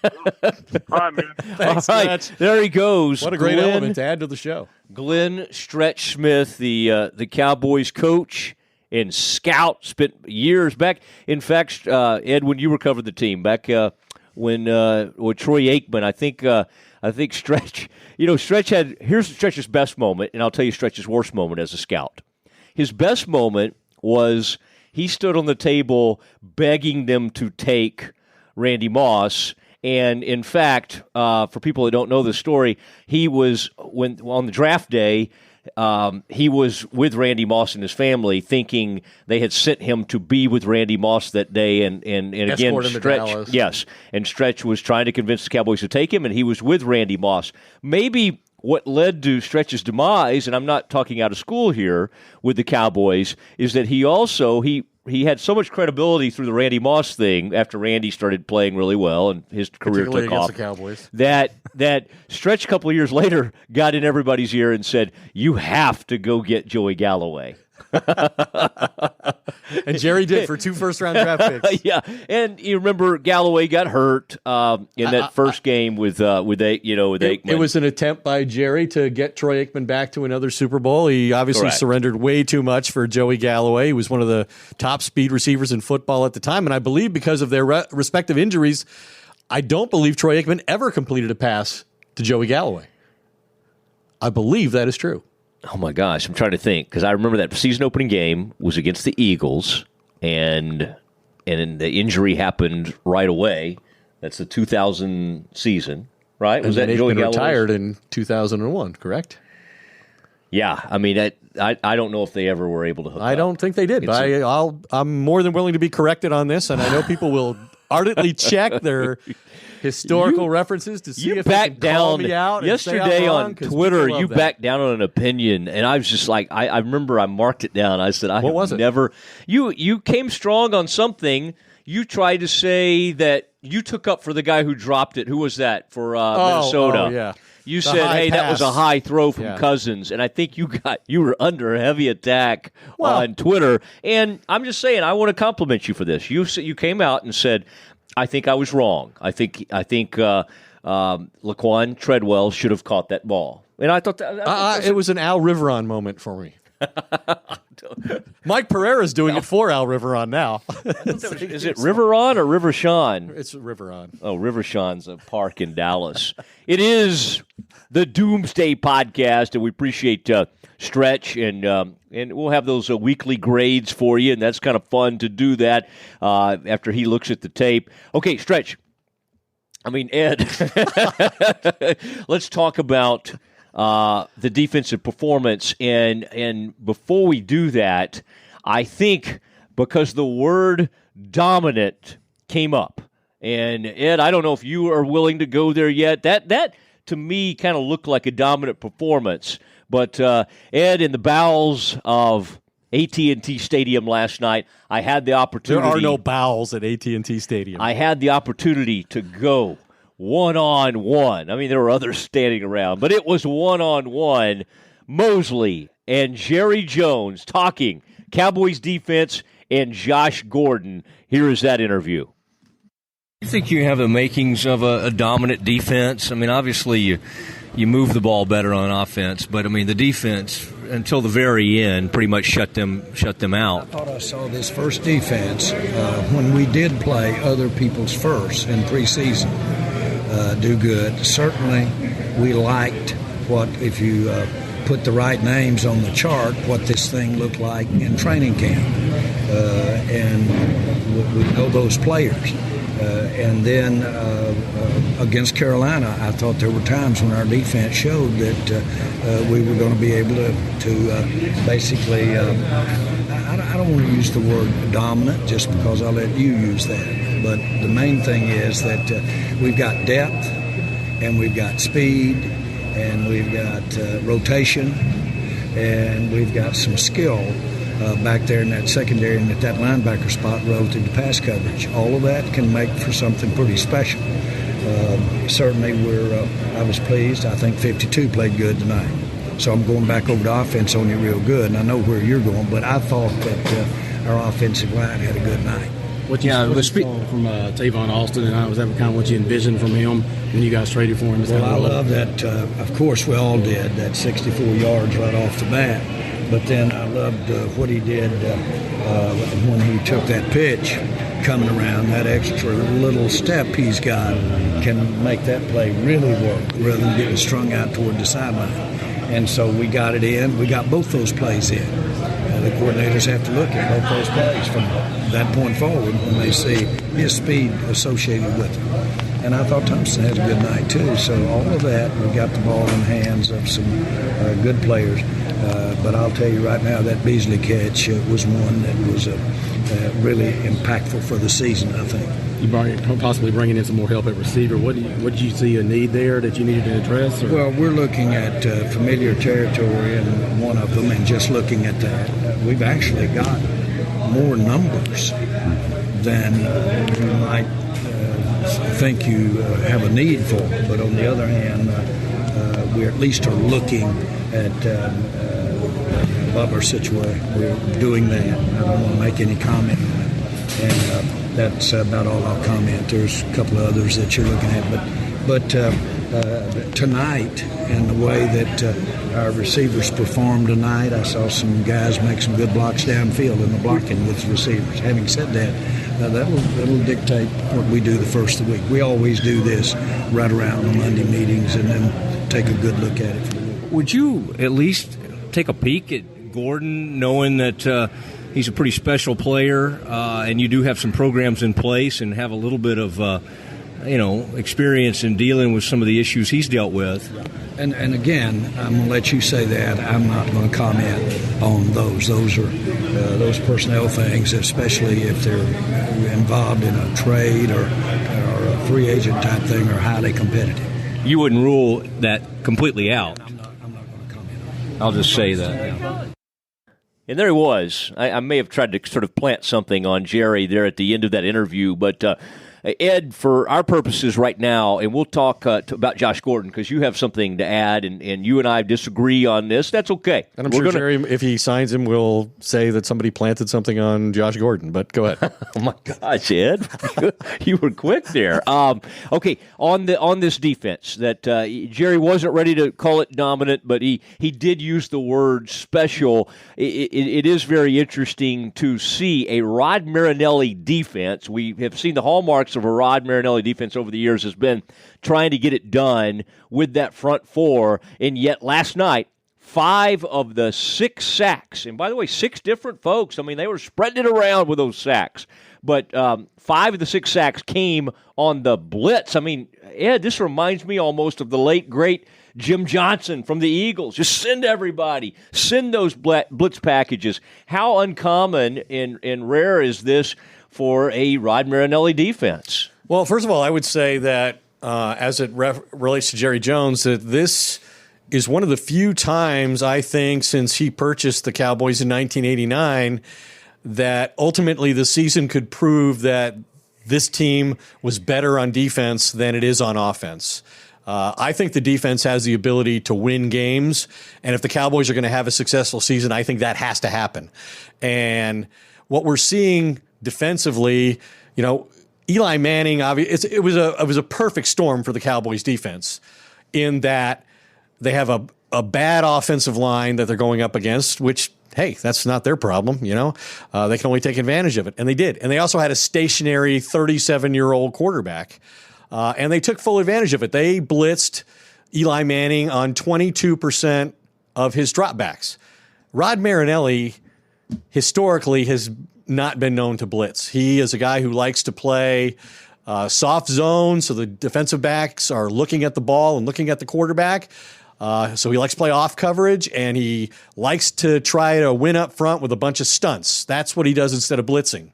Hi, man. Thanks, All right, Stretch. there he goes. What a great Glenn, element to add to the show. Glenn Stretch Smith, the Cowboys coach and scout, spent years back. In fact, Ed, when you were covering the team back when Troy Aikman, I think Stretch. Stretch had. Here's Stretch's best moment, and I'll tell you Stretch's worst moment as a scout. His best moment was he stood on the table begging them to take Randy Moss. And in fact, for people that don't know the story, he was on the draft day. He was with Randy Moss and his family, thinking they had sent him to be with Randy Moss that day. And again, Escort him to Dallas. yes, and Stretch was trying to convince the Cowboys to take him, and he was with Randy Moss. Maybe what led to Stretch's demise, and I'm not talking out of school here with the Cowboys, is that he also he had so much credibility through the Randy Moss thing after Randy started playing really well and his career Particularly took off. against the Cowboys. That Stretch a couple of years later got in everybody's ear and said, "You have to go get Joey Galloway." And Jerry did for 2 first-round draft picks. Yeah, and you remember Galloway got hurt in that first game with Aikman. It was an attempt by Jerry to get Troy Aikman back to another Super Bowl. He obviously Correct. surrendered way too much for Joey Galloway. He was one of the top speed receivers in football at the time, and I believe because of their respective injuries, I don't believe Troy Aikman ever completed a pass to Joey Galloway. I believe that is true. Oh, my gosh. I'm trying to think because I remember that season opening game was against the Eagles, and the injury happened right away. That's the 2000 season, right? And Was that then Joey Aikman Galloway? retired in 2001, correct? Yeah. I mean, I don't know if they ever were able to hook I up. don't think they did, but I'm more than willing to be corrected on this, and I know people will ardently check their historical references to see You if they backed can call down me out. And say I'm yesterday wrong, on 'cause Twitter. people love You that. backed down on an opinion, and I was just like, I remember I marked it down. I said, What was it? never. You came strong on something. You tried to say that you took up for the guy who dropped it. Who was that for Minnesota? Oh, yeah. You The said, high "Hey, that was a pass. high throw from Yeah. Cousins," and I think you were under heavy attack on Twitter. And I'm just saying, I want to compliment you for this. You came out and said, "I think I was wrong. I think Laquan Treadwell should have caught that ball." And I thought that It was an Al Riveron moment for me. Mike Pereira's doing it for Al Riveron now. is it Riveron or River Sean? It's Riveron. Oh, River Sean's a park in Dallas. It is the Doomsday podcast, and we appreciate Stretch, and we'll have those weekly grades for you, and that's kind of fun to do that after he looks at the tape. Okay, Stretch. I mean, Ed, let's talk about the defensive performance, and before we do that, I think because the word dominant came up, and Ed, I don't know if you are willing to go there yet. That to me kind of looked like a dominant performance, but Ed, in the bowels of AT&T Stadium last night, I had the opportunity. There are no bowels at AT&T Stadium. I had the opportunity to go one-on-one. I mean, there were others standing around, but it was one-on-one. Mosley and Jerry Jones talking Cowboys defense and Josh Gordon. Here is that interview. You think you have the makings of a dominant defense? I mean, obviously you move the ball better on offense, but I mean the defense until the very end pretty much shut them out. I thought I saw this first defense when we did play other people's first in preseason do good. Certainly, we liked what if you put the right names on the chart, what this thing looked like in training camp, and we know those players. And then against Carolina, I thought there were times when our defense showed that we were going to be able to basically, I don't want to use the word dominant just because I'll let you use that. But the main thing is that we've got depth and we've got speed and we've got rotation and we've got some skill back there in that secondary and at that linebacker spot relative to pass coverage. All of that can make for something pretty special. Certainly I was pleased. I think 52 played good tonight. So I'm going back over to offense on you real good, and I know where you're going, but I thought that our offensive line had a good night. what you saw from Tavon Austin, and was that kind of what you envisioned from him when you guys traded for him? Well, I love that. Of course, we all did that 64 yards right off the bat. But then I loved what he did when he took that pitch coming around. That extra little step he's got can make that play really work rather than getting strung out toward the sideline. And so we got it in. We got both those plays in. The coordinators have to look at both those plays from that point forward when they see his speed associated with it. And I thought Thompson had a good night too. So all of that, we got the ball in the hands of some good players. But I'll tell you right now, that Beasley catch was one that was really impactful for the season, I think. You possibly bringing in some more help at receiver. What did you see a need there that you needed to address? Or? Well, we're looking at familiar territory in one of them, and just looking at that, we've actually got more numbers than you might think you have a need for. But on the other hand, we at least are looking at Bubba's situation. We're doing that. I don't want to make any comment on it. And that's about all I'll comment. There's a couple of others that you're looking at. But tonight, and the way that our receivers performed tonight, I saw some guys make some good blocks downfield in the blocking with the receivers. Having said that, that'll dictate what we do the first of the week. We always do this right around the Monday meetings and then take a good look at it for the week. Would you at least take a peek at Gordon, knowing that he's a pretty special player, and you do have some programs in place and have a little bit of experience in dealing with some of the issues he's dealt with? And again, I'm going to let you say that. I'm not going to comment on those. Those are those personnel things, especially if they're involved in a trade or a free agent type thing, are highly competitive. You wouldn't rule that completely out. I'm not going to comment on it. I'll just say that. Yeah. And there he was. I may have tried to sort of plant something on Jerry there at the end of that interview, but Ed, for our purposes right now, and we'll talk about Josh Gordon because you have something to add, and you and I disagree on this. That's okay. And I'm sure Jerry, if he signs him, will say that somebody planted something on Josh Gordon, but go ahead. Oh, my gosh, Ed. You were quick there. Okay, on this defense, that Jerry wasn't ready to call it dominant, but he did use the word special. It is very interesting to see a Rod Marinelli defense. We have seen the hallmarks of a Rod Marinelli defense over the years has been trying to get it done with that front four, and yet last night, 5 of the 6 sacks, and by the way, 6 different folks, I mean, they were spreading it around with those sacks, but 5 of the 6 sacks came on the blitz. I mean, Ed, this reminds me almost of the late, great Jim Johnson from the Eagles. Just send everybody. Send those blitz packages. How uncommon and rare is this for a Rod Marinelli defense? Well, first of all, I would say that as it relates to Jerry Jones, that this is one of the few times, I think, since he purchased the Cowboys in 1989, that ultimately the season could prove that this team was better on defense than it is on offense. I think the defense has the ability to win games, and if the Cowboys are going to have a successful season, I think that has to happen. And what we're seeing defensively, Eli Manning, it was a perfect storm for the Cowboys defense in that they have a bad offensive line that they're going up against, which, hey, that's not their problem, they can only take advantage of it, and they did. And they also had a stationary 37-year-old quarterback, and they took full advantage of it. They blitzed Eli Manning on 22% of his dropbacks. Rod Marinelli historically has not been known to blitz. He is a guy who likes to play soft zone, so the defensive backs are looking at the ball and looking at the quarterback. So he likes to play off coverage, and he likes to try to win up front with a bunch of stunts. That's what he does instead of blitzing.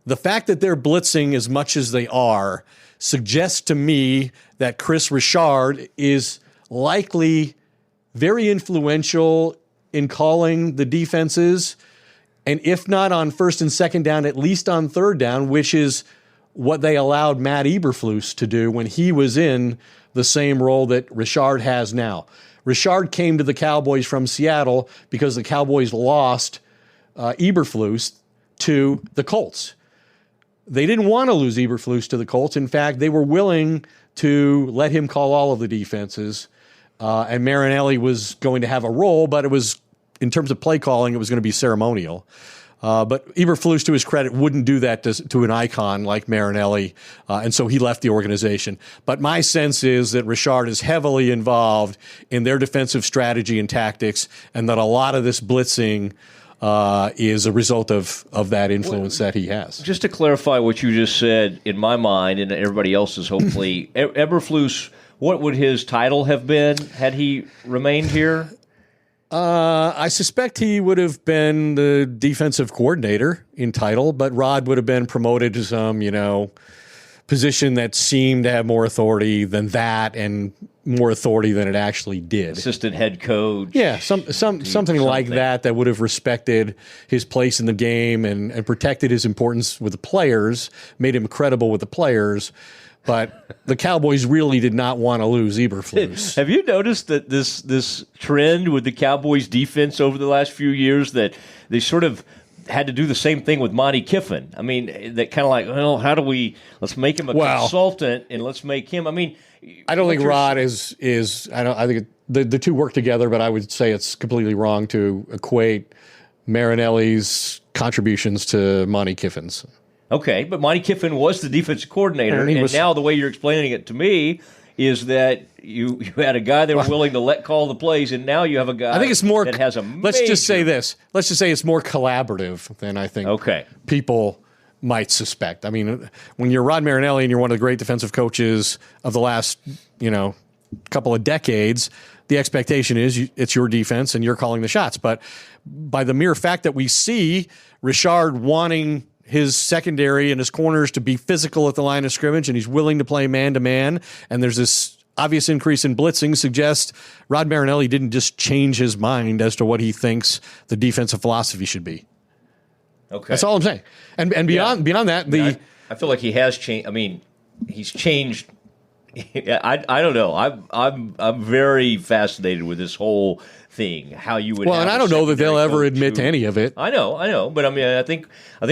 The fact that they're blitzing as much as they are suggests to me that Chris Richard is likely very influential in calling the defenses, and if not on first and second down, at least on third down, which is what they allowed Matt Eberflus to do when he was in the same role that Richard has now. Richard came to the Cowboys from Seattle because the Cowboys lost Eberflus to the Colts. they didn't want to lose Eberflus to the Colts. In fact, they were willing to let him call all of the defenses, and Marinelli was going to have a role, but it was, in terms of play calling, it was going to be ceremonial. But Eberflus, to his credit, wouldn't do that to an icon like Marinelli, and so he left the organization. But my sense is that Richard is heavily involved in their defensive strategy and tactics, and that a lot of this blitzing is a result of that influence that he has. Just to clarify what you just said, in my mind, and everybody else's, hopefully, Eberflus, what would his title have been had he remained here? I suspect he would have been the defensive coordinator in title, but Rod would have been promoted to some, position that seemed to have more authority than that, and more authority than it actually did. Assistant head coach. Yeah, something like that would have respected his place in the game and protected his importance with the players, made him credible with the players. But the Cowboys really did not want to lose Eberflus. Have you noticed that this trend with the Cowboys defense over the last few years, that they sort of had to do the same thing with Monty Kiffin? I mean, that kind of like, well, how do let's make him a consultant and let's make him, I don't think Rod is I think the two work together, but I would say it's completely wrong to equate Marinelli's contributions to Monty Kiffin's. Okay, but Monty Kiffin was the defensive coordinator, and now the way you're explaining it to me is that you had a guy that was willing to call the plays, and now you have a guy I think it's more, that has a Let's just say this. Let's just say it's more collaborative than I think people might suspect. I mean, when you're Rod Marinelli and you're one of the great defensive coaches of the last, couple of decades, the expectation is it's your defense and you're calling the shots. But by the mere fact that we see Richard wanting his secondary and his corners to be physical at the line of scrimmage, and he's willing to play man-to-man, and there's this obvious increase in blitzing, suggests Rod Marinelli didn't just change his mind as to what he thinks the defensive philosophy should be. Okay. That's all I'm saying. And beyond that, I feel like he has changed. He's changed. I don't know. I'm very fascinated with this whole thing. How you would and I don't know that they'll ever admit to any of it. I know, but I think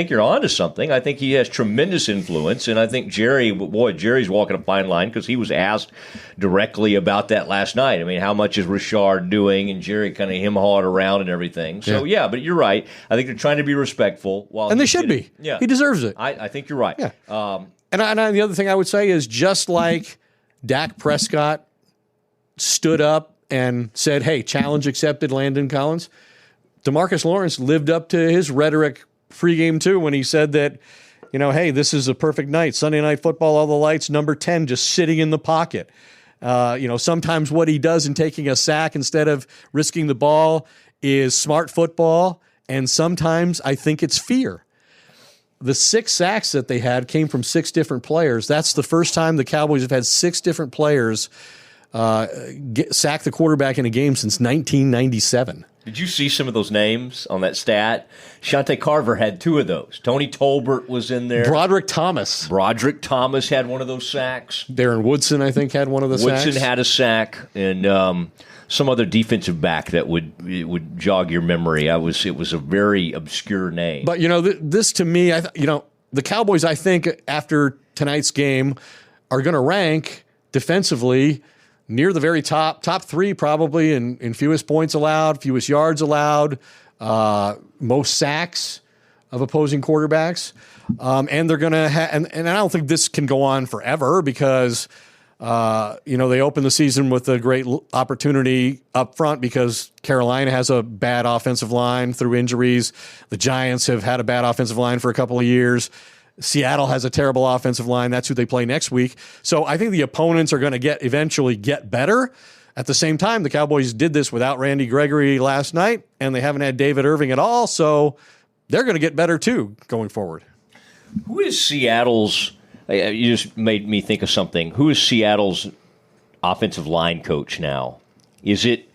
you're onto something. I think he has tremendous influence, and I think Jerry's walking a fine line, because he was asked directly about that last night. How much is Richard doing? And Jerry kind of him-hawed around and everything. So but you're right. I think they're trying to be respectful, and they should be. Yeah, he deserves it. I think you're right. Yeah. And the other thing I would say is, just like Dak Prescott stood up and said, hey, challenge accepted, Landon Collins, DeMarcus Lawrence lived up to his rhetoric pregame too, when he said that, hey, this is a perfect night. Sunday Night Football, all the lights, number 10 just sitting in the pocket. Sometimes what he does in taking a sack instead of risking the ball is smart football, and sometimes I think it's fear. The 6 sacks that they had came from 6 different players. That's the first time the Cowboys have had 6 different players sack the quarterback in a game since 1997. Did you see some of those names on that stat? Shante Carver had 2 of those. Tony Tolbert was in there. Broderick Thomas had one of those sacks. Darren Woodson, I think, had one of the sacks. Woodson had a sack, and some other defensive back that would jog your memory. It was a very obscure name. But this to me, the Cowboys, I think, after tonight's game, are going to rank defensively near the very top 3 probably in fewest points allowed, fewest yards allowed, most sacks of opposing quarterbacks. And they're going to and I don't think this can go on forever, because they opened the season with a great opportunity up front because Carolina has a bad offensive line through injuries. The Giants have had a bad offensive line for a couple of years. Seattle has a terrible offensive line. That's who they play next week. So I think the opponents are going to eventually get better. At the same time, the Cowboys did this without Randy Gregory last night, and they haven't had David Irving at all. So they're going to get better too going forward. Who is Seattle's? You just made me think of something. Who is Seattle's offensive line coach now? Is it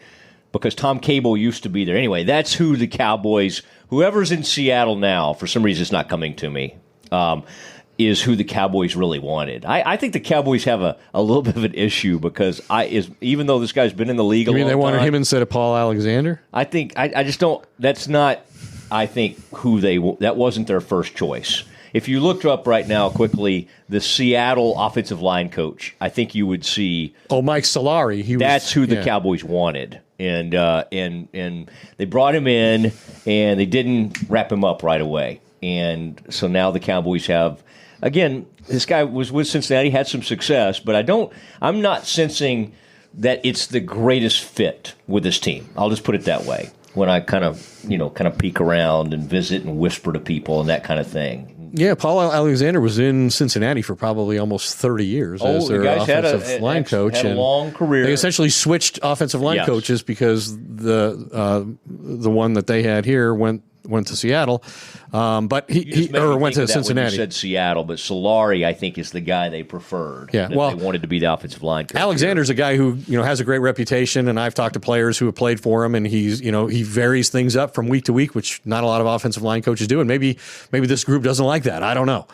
because Tom Cable used to be there? Anyway, that's who the Cowboys, whoever's in Seattle now, for some reason it's not coming to me, is who the Cowboys really wanted. I think the Cowboys have a little bit of an issue, because even though this guy's been in the league a long time. You mean they wanted him instead of Paul Alexander? I think I just don't. That's not. I think that wasn't their first choice. if you looked up right now quickly the Seattle offensive line coach, I think you would see. Oh, Mike Solari. That's who the Cowboys wanted, and they brought him in, and they didn't wrap him up right away, and so now the Cowboys have. Again, this guy was with Cincinnati, had some success, but I'm not sensing that it's the greatest fit with this team. I'll just put it that way. When I kind of peek around and visit and whisper to people and that kind of thing. Yeah, Paul Alexander was in Cincinnati for probably almost 30 years as their offensive line coach. Had a long career. They essentially switched offensive line coaches because the one that they had here went to Seattle, but he went to Cincinnati. You said Seattle, but Solari, I think, is the guy they preferred. Yeah, they wanted to be the offensive line coach. Alexander's a guy who has a great reputation, and I've talked to players who have played for him, and he varies things up from week to week, which not a lot of offensive line coaches do, and maybe this group doesn't like that. I don't know.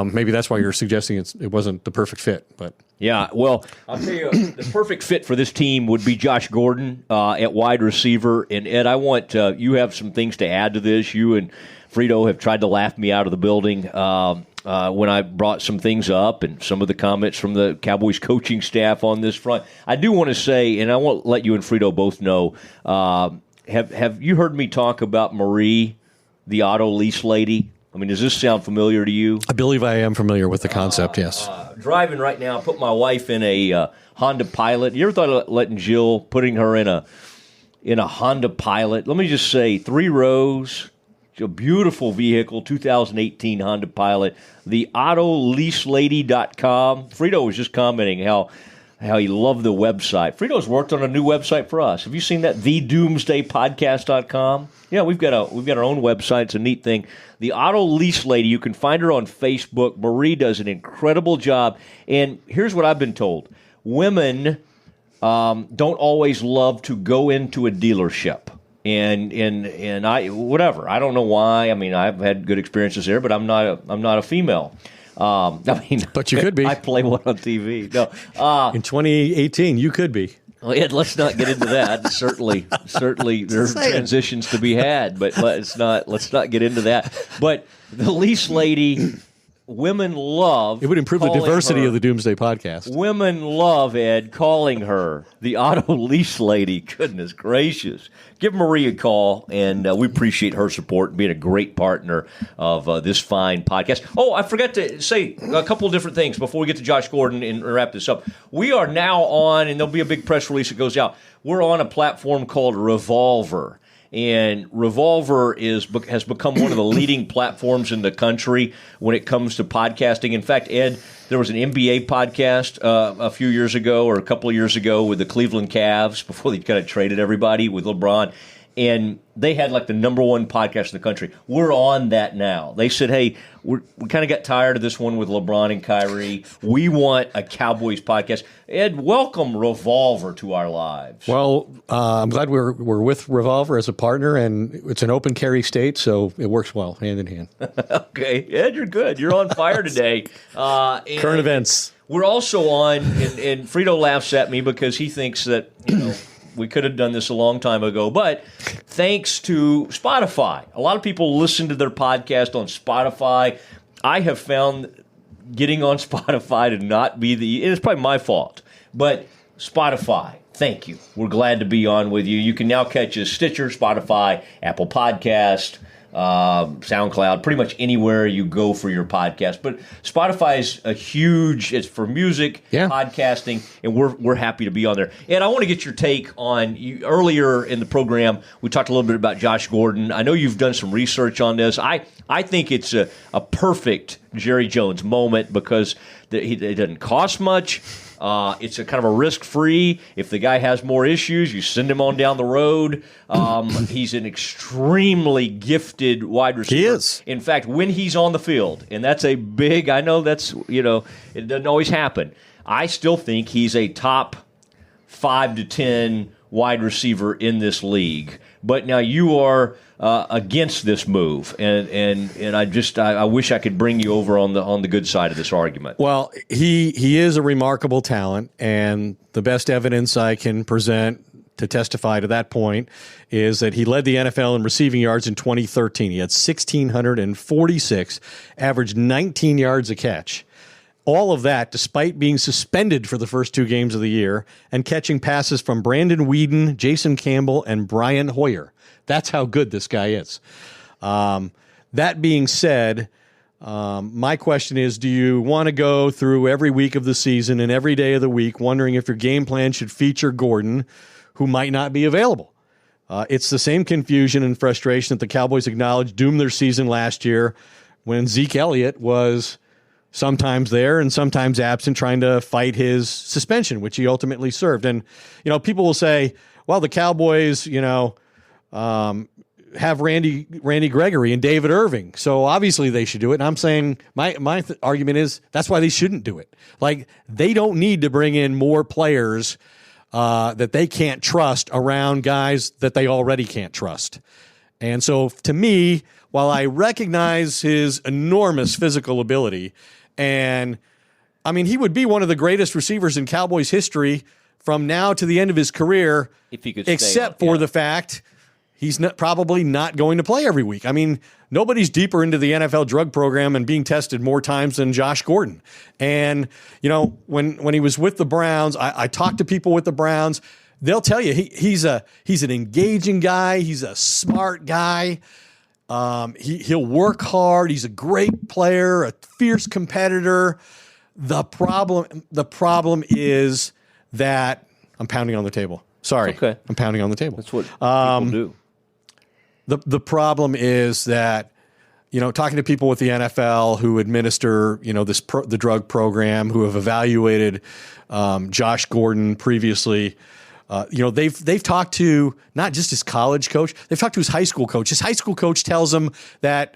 Maybe that's why you're suggesting it wasn't the perfect fit, but. Yeah, well, I'll tell you, the perfect fit for this team would be Josh Gordon at wide receiver. And, Ed, I want you have some things to add to this. You and Frito have tried to laugh me out of the building when I brought some things up and some of the comments from the Cowboys coaching staff on this front. I do want to say, and I want to let you and Frito both know, have you heard me talk about Marie, the auto lease lady? I mean, does this sound familiar to you? I believe I am familiar with the concept, yes. Driving right now, I put my wife in a Honda Pilot. You ever thought of letting Jill, putting her in a Honda Pilot? Let me just say, 3 rows, a beautiful vehicle, 2018 Honda Pilot. The AutoLeaseLady.com. Frito was just commenting how he loved the website. Frito's worked on a new website for us. Have you seen that? TheDoomsdayPodcast.com. Yeah, we've got our own website. It's a neat thing. The Auto Lease Lady, you can find her on Facebook. Marie does an incredible job. And here's what I've been told. Women don't always love to go into a dealership. And I don't know why. I mean, I've had good experiences there, but I'm not a female. But you could be. I play one on TV. No, in 2018, you could be. Well, Ed, let's not get into that. Certainly, there are transitions to be had, but let's not get into that. But the lease lady, women love. It would improve the diversity of the Doomsday podcast. Women love, Ed, calling her the auto lease lady. Goodness gracious. Give Marie a call, and we appreciate her support and being a great partner of this fine podcast. Oh, I forgot to say a couple of different things before we get to Josh Gordon and wrap this up. We are now on, and there'll be a big press release that goes out, we're on a platform called Revolver. And Revolver has become one of the leading platforms in the country when it comes to podcasting. In fact, Ed, there was an NBA podcast a few years ago or a couple of years ago with the Cleveland Cavs before they kind of traded everybody with LeBron. And they had like the number one podcast in the country. We're on that now. They said, hey, we kind of got tired of this one with LeBron and Kyrie. We want a Cowboys podcast. Ed, welcome Revolver to our lives. Well, I'm glad we're with Revolver as a partner, and it's an open carry state, so it works well, hand in hand. Okay. Ed, you're good. You're on fire today. Current events. We're also on, and Frito laughs at me because he thinks that, we could have done this a long time ago, but thanks to Spotify. A lot of people listen to their podcast on Spotify. I have found getting on Spotify to not be it's probably my fault, but Spotify, thank you. We're glad to be on with you. You can now catch us Stitcher, Spotify, Apple Podcast, SoundCloud, pretty much anywhere you go for your podcast. But Spotify is it's for music, podcasting, and we're happy to be on there. And I want to get your take on, earlier in the program, we talked a little bit about Josh Gordon. I know you've done some research on this. I think it's a perfect Jerry Jones moment because it doesn't cost much. It's a kind of a risk-free. If the guy has more issues, you send him on down the road. He's an extremely gifted wide receiver. He is. In fact, when he's on the field, and that's a big, I know that's, it doesn't always happen. I still think he's a top 5 to 10 wide receiver in this league. But now you are against this move, and I wish I could bring you over on the good side of this argument. Well, he is a remarkable talent, and the best evidence I can present to testify to that point is that he led the NFL in receiving yards in 2013. He had 1,646, averaged 19 yards a catch. All of that despite being suspended for the first 2 games of the year and catching passes from Brandon Weeden, Jason Campbell, and Brian Hoyer. That's how good this guy is. That being said, my question is, do you want to go through every week of the season and every day of the week wondering if your game plan should feature Gordon, who might not be available? It's the same confusion and frustration that the Cowboys acknowledged doomed their season last year when Zeke Elliott was sometimes there and sometimes absent, trying to fight his suspension, which he ultimately served. And, people will say, well, the Cowboys, have Randy Gregory and David Irving, so obviously they should do it. And I'm saying my argument is that's why they shouldn't do it. Like, they don't need to bring in more players that they can't trust around guys that they already can't trust. And so to me, while I recognize his enormous physical ability, and I mean, he would be one of the greatest receivers in Cowboys history from now to the end of his career, if he could except for the fact he's probably not going to play every week. I mean, nobody's deeper into the NFL drug program and being tested more times than Josh Gordon. And, when he was with the Browns, I talked to people with the Browns. They'll tell you he's an engaging guy. He's a smart guy. He'll work hard. He's a great player, a fierce competitor. The problem is that I'm pounding on the table. Sorry. Okay. I'm pounding on the table. That's what people do. The problem is that, talking to people with the NFL who administer, the drug program, who have evaluated Josh Gordon previously, they've talked to not just his college coach, they've talked to his high school coach. His high school coach tells him that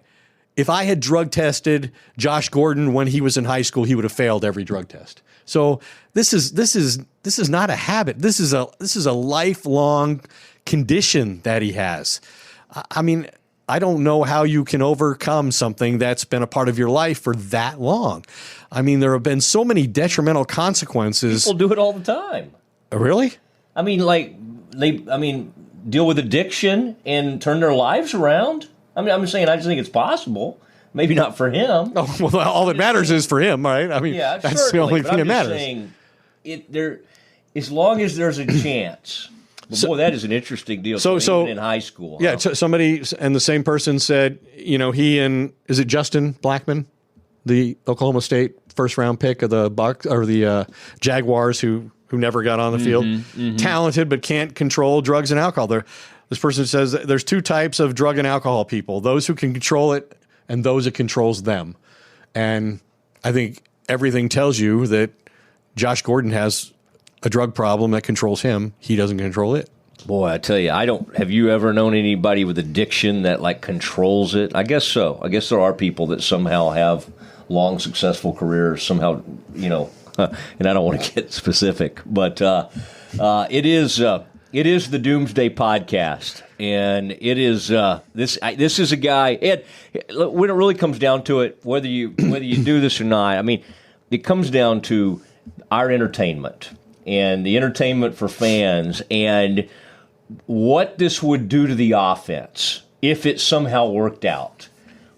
if I had drug tested Josh Gordon when he was in high school, he would have failed every drug test. So this is not a habit. This is a lifelong condition that he has. I mean, I don't know how you can overcome something that's been a part of your life for that long. I mean, there have been so many detrimental consequences. People do it all the time. Really? I mean, deal with addiction and turn their lives around. I mean, I'm just saying, I just think it's possible. Maybe not for him. Oh, well, all that matters is for him, right? I mean, yeah, that's the only thing that matters. Saying, as long as there's a chance. Well, boy, that is an interesting deal. So even in high school. Yeah, somebody and the same person said, he and is it Justin Blackman, the Oklahoma State first-round pick of the Jaguars, who never got on the field, talented but can't control drugs and alcohol. This person says there's 2 types of drug and alcohol people: those who can control it and those it controls them. And I think everything tells you that Josh Gordon has a drug problem that controls him. He doesn't control it. Boy, I tell you, have you ever known anybody with addiction that controls it? I guess so. I guess there are people that somehow have long, successful careers, somehow, and I don't want to get specific, but it is the Doomsday Podcast, and it is this is a guy. Ed, when it really comes down to it, whether you do this or not, I mean, it comes down to our entertainment and the entertainment for fans, and what this would do to the offense if it somehow worked out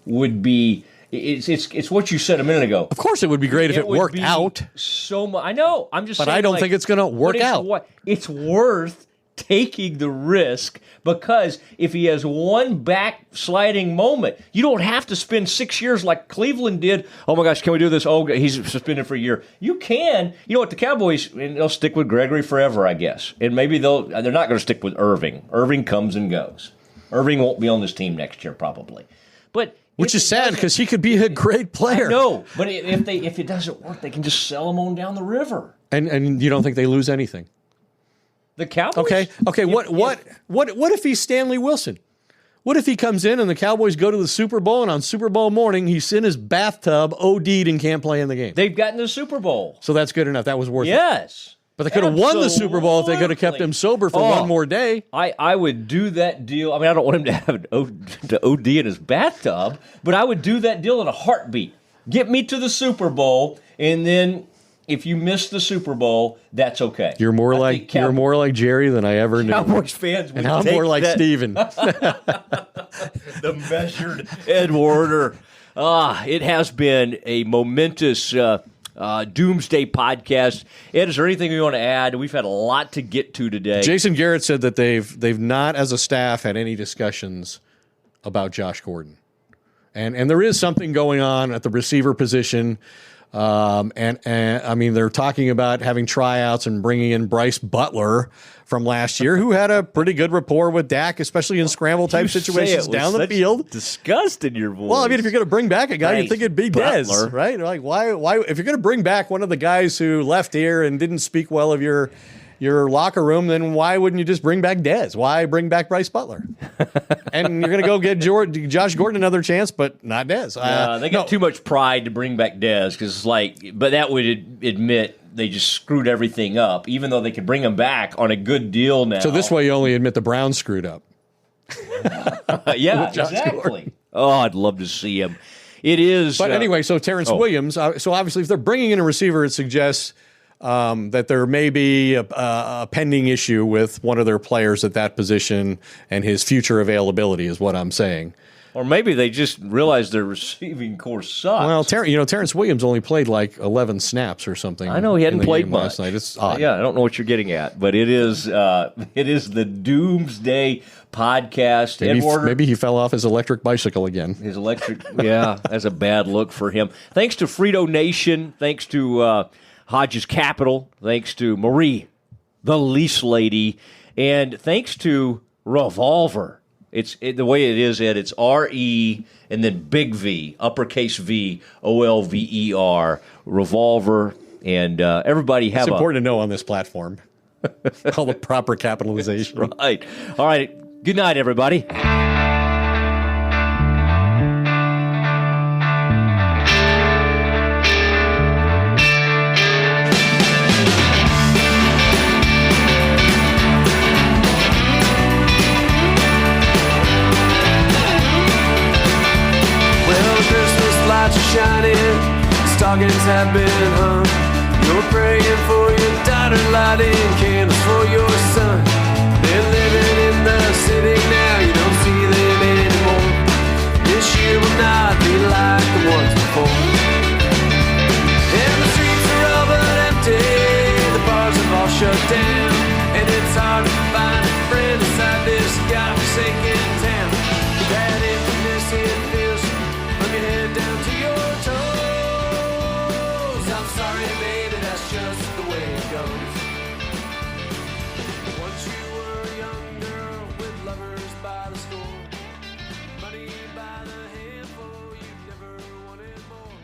would be. It's what you said a minute ago. Of course, it would be great if it worked out. So much. I know. I'm just. But saying, I don't think it's going to work out. It's worth taking the risk, because if he has one backsliding moment, you don't have to spend 6 years like Cleveland did. Oh my gosh, can we do this? Oh, he's suspended for a year. You can. You know what? The Cowboys, and they'll stick with Gregory forever, I guess. And maybe they're not going to stick with Irving. Irving comes and goes. Irving won't be on this team next year, probably. But which is sad, because he could be a great player. I know, but if it doesn't work, they can just sell him on down the river. And you don't think they lose anything? The Cowboys? Okay. What if he's Stanley Wilson? What if he comes in and the Cowboys go to the Super Bowl, and on Super Bowl morning he's in his bathtub, OD'd, and can't play in the game? They've gotten the Super Bowl. So that's good enough. That was worth it. Yes. But they could have won the Super Bowl if they could have kept him sober for one more day. I would do that deal. I mean, I don't want him to have to OD in his bathtub, but I would do that deal in a heartbeat. Get me to the Super Bowl, and then If you miss the Super Bowl, that's okay. You're more like Jerry than I ever knew. Cowboys fans, and I'm more like Steven. The measured Ed Warder. It has been a momentous Doomsday podcast. Ed, is there anything you want to add? We've had a lot to get to today. Jason Garrett said that they've not, as a staff, had any discussions about Josh Gordon, and there is something going on at the receiver position. And I mean, they're talking about having tryouts and bringing in Bryce Butler from last year, who had a pretty good rapport with Dak, especially in scramble type situations down the field. Disgust in your voice. Well, I mean, if you're going to bring back a guy, you'd think it'd be Butler. Dez, right? Like, why? If you're going to bring back one of the guys who left here and didn't speak well of your locker room, then why wouldn't you just bring back Dez? Why bring back Bryce Butler? And you're going to go get Josh Gordon another chance, but not Dez. They got too much pride to bring back Dez because, but that would admit they just screwed everything up, even though they could bring him back on a good deal now. So this way you only admit the Browns screwed up. Yeah, exactly. Gordon. Oh, I'd love to see him. It is. But anyway, so Terrence Williams, so obviously if they're bringing in a receiver, it suggests that there may be a pending issue with one of their players at that position and his future availability is what I'm saying. Or maybe they just realized their receiving core sucks. Well, Terrence Williams only played like 11 snaps or something. I know he hadn't played much last night. It's odd. Yeah, I don't know what you're getting at, but it is the Doomsday podcast. Maybe he fell off his electric bicycle again. His electric, yeah, that's a bad look for him. Thanks to Frito Nation. Thanks to Hodges Capital. Thanks to Marie, the lease lady, and thanks to Revolver. The way it is, Ed, it's R-E and then big V, uppercase V, O-L-V-E-R, Revolver, and everybody have It's important to know on this platform. All the proper capitalization. Right. All right. Good night, everybody. Shining, stockings have been hung. You're praying for your daughter, lighting candles for your son. They're living in the city now, you don't see them anymore. This year will not be like the ones before. And the streets are all but empty, the bars have all shut down, and it's hard to find a friend inside this godforsaken town. That emptiness, it feels from your head down to your toes. I'm sorry, baby, that's just the way it goes. Once you were a young girl with lovers by the score, money by the handful, you never wanted more.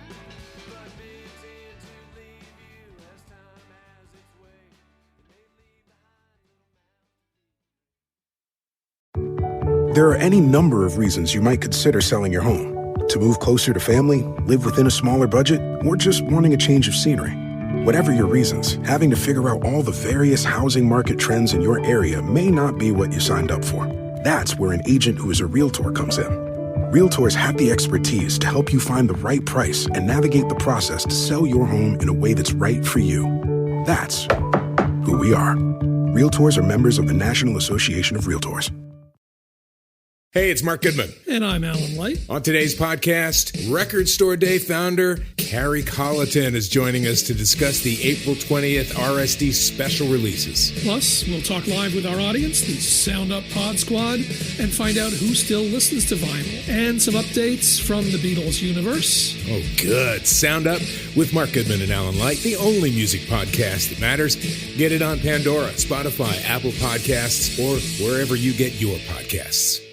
But they tend to leave you as time has its way. There are any number of reasons you might consider selling your home. To move closer to family, live within a smaller budget, or just wanting a change of scenery. Whatever your reasons, having to figure out all the various housing market trends in your area may not be what you signed up for. That's where an agent who is a realtor comes in. Realtors have the expertise to help you find the right price and navigate the process to sell your home in a way that's right for you. That's who we are. Realtors are members of the National Association of Realtors. Hey, it's Mark Goodman. And I'm Alan Light. On today's podcast, Record Store Day founder Carrie Colleton is joining us to discuss the April 20th RSD special releases. Plus, we'll talk live with our audience, the Sound Up Pod Squad, and find out who still listens to vinyl. And some updates from the Beatles universe. Oh, good. Sound Up with Mark Goodman and Alan Light, the only music podcast that matters. Get it on Pandora, Spotify, Apple Podcasts, or wherever you get your podcasts.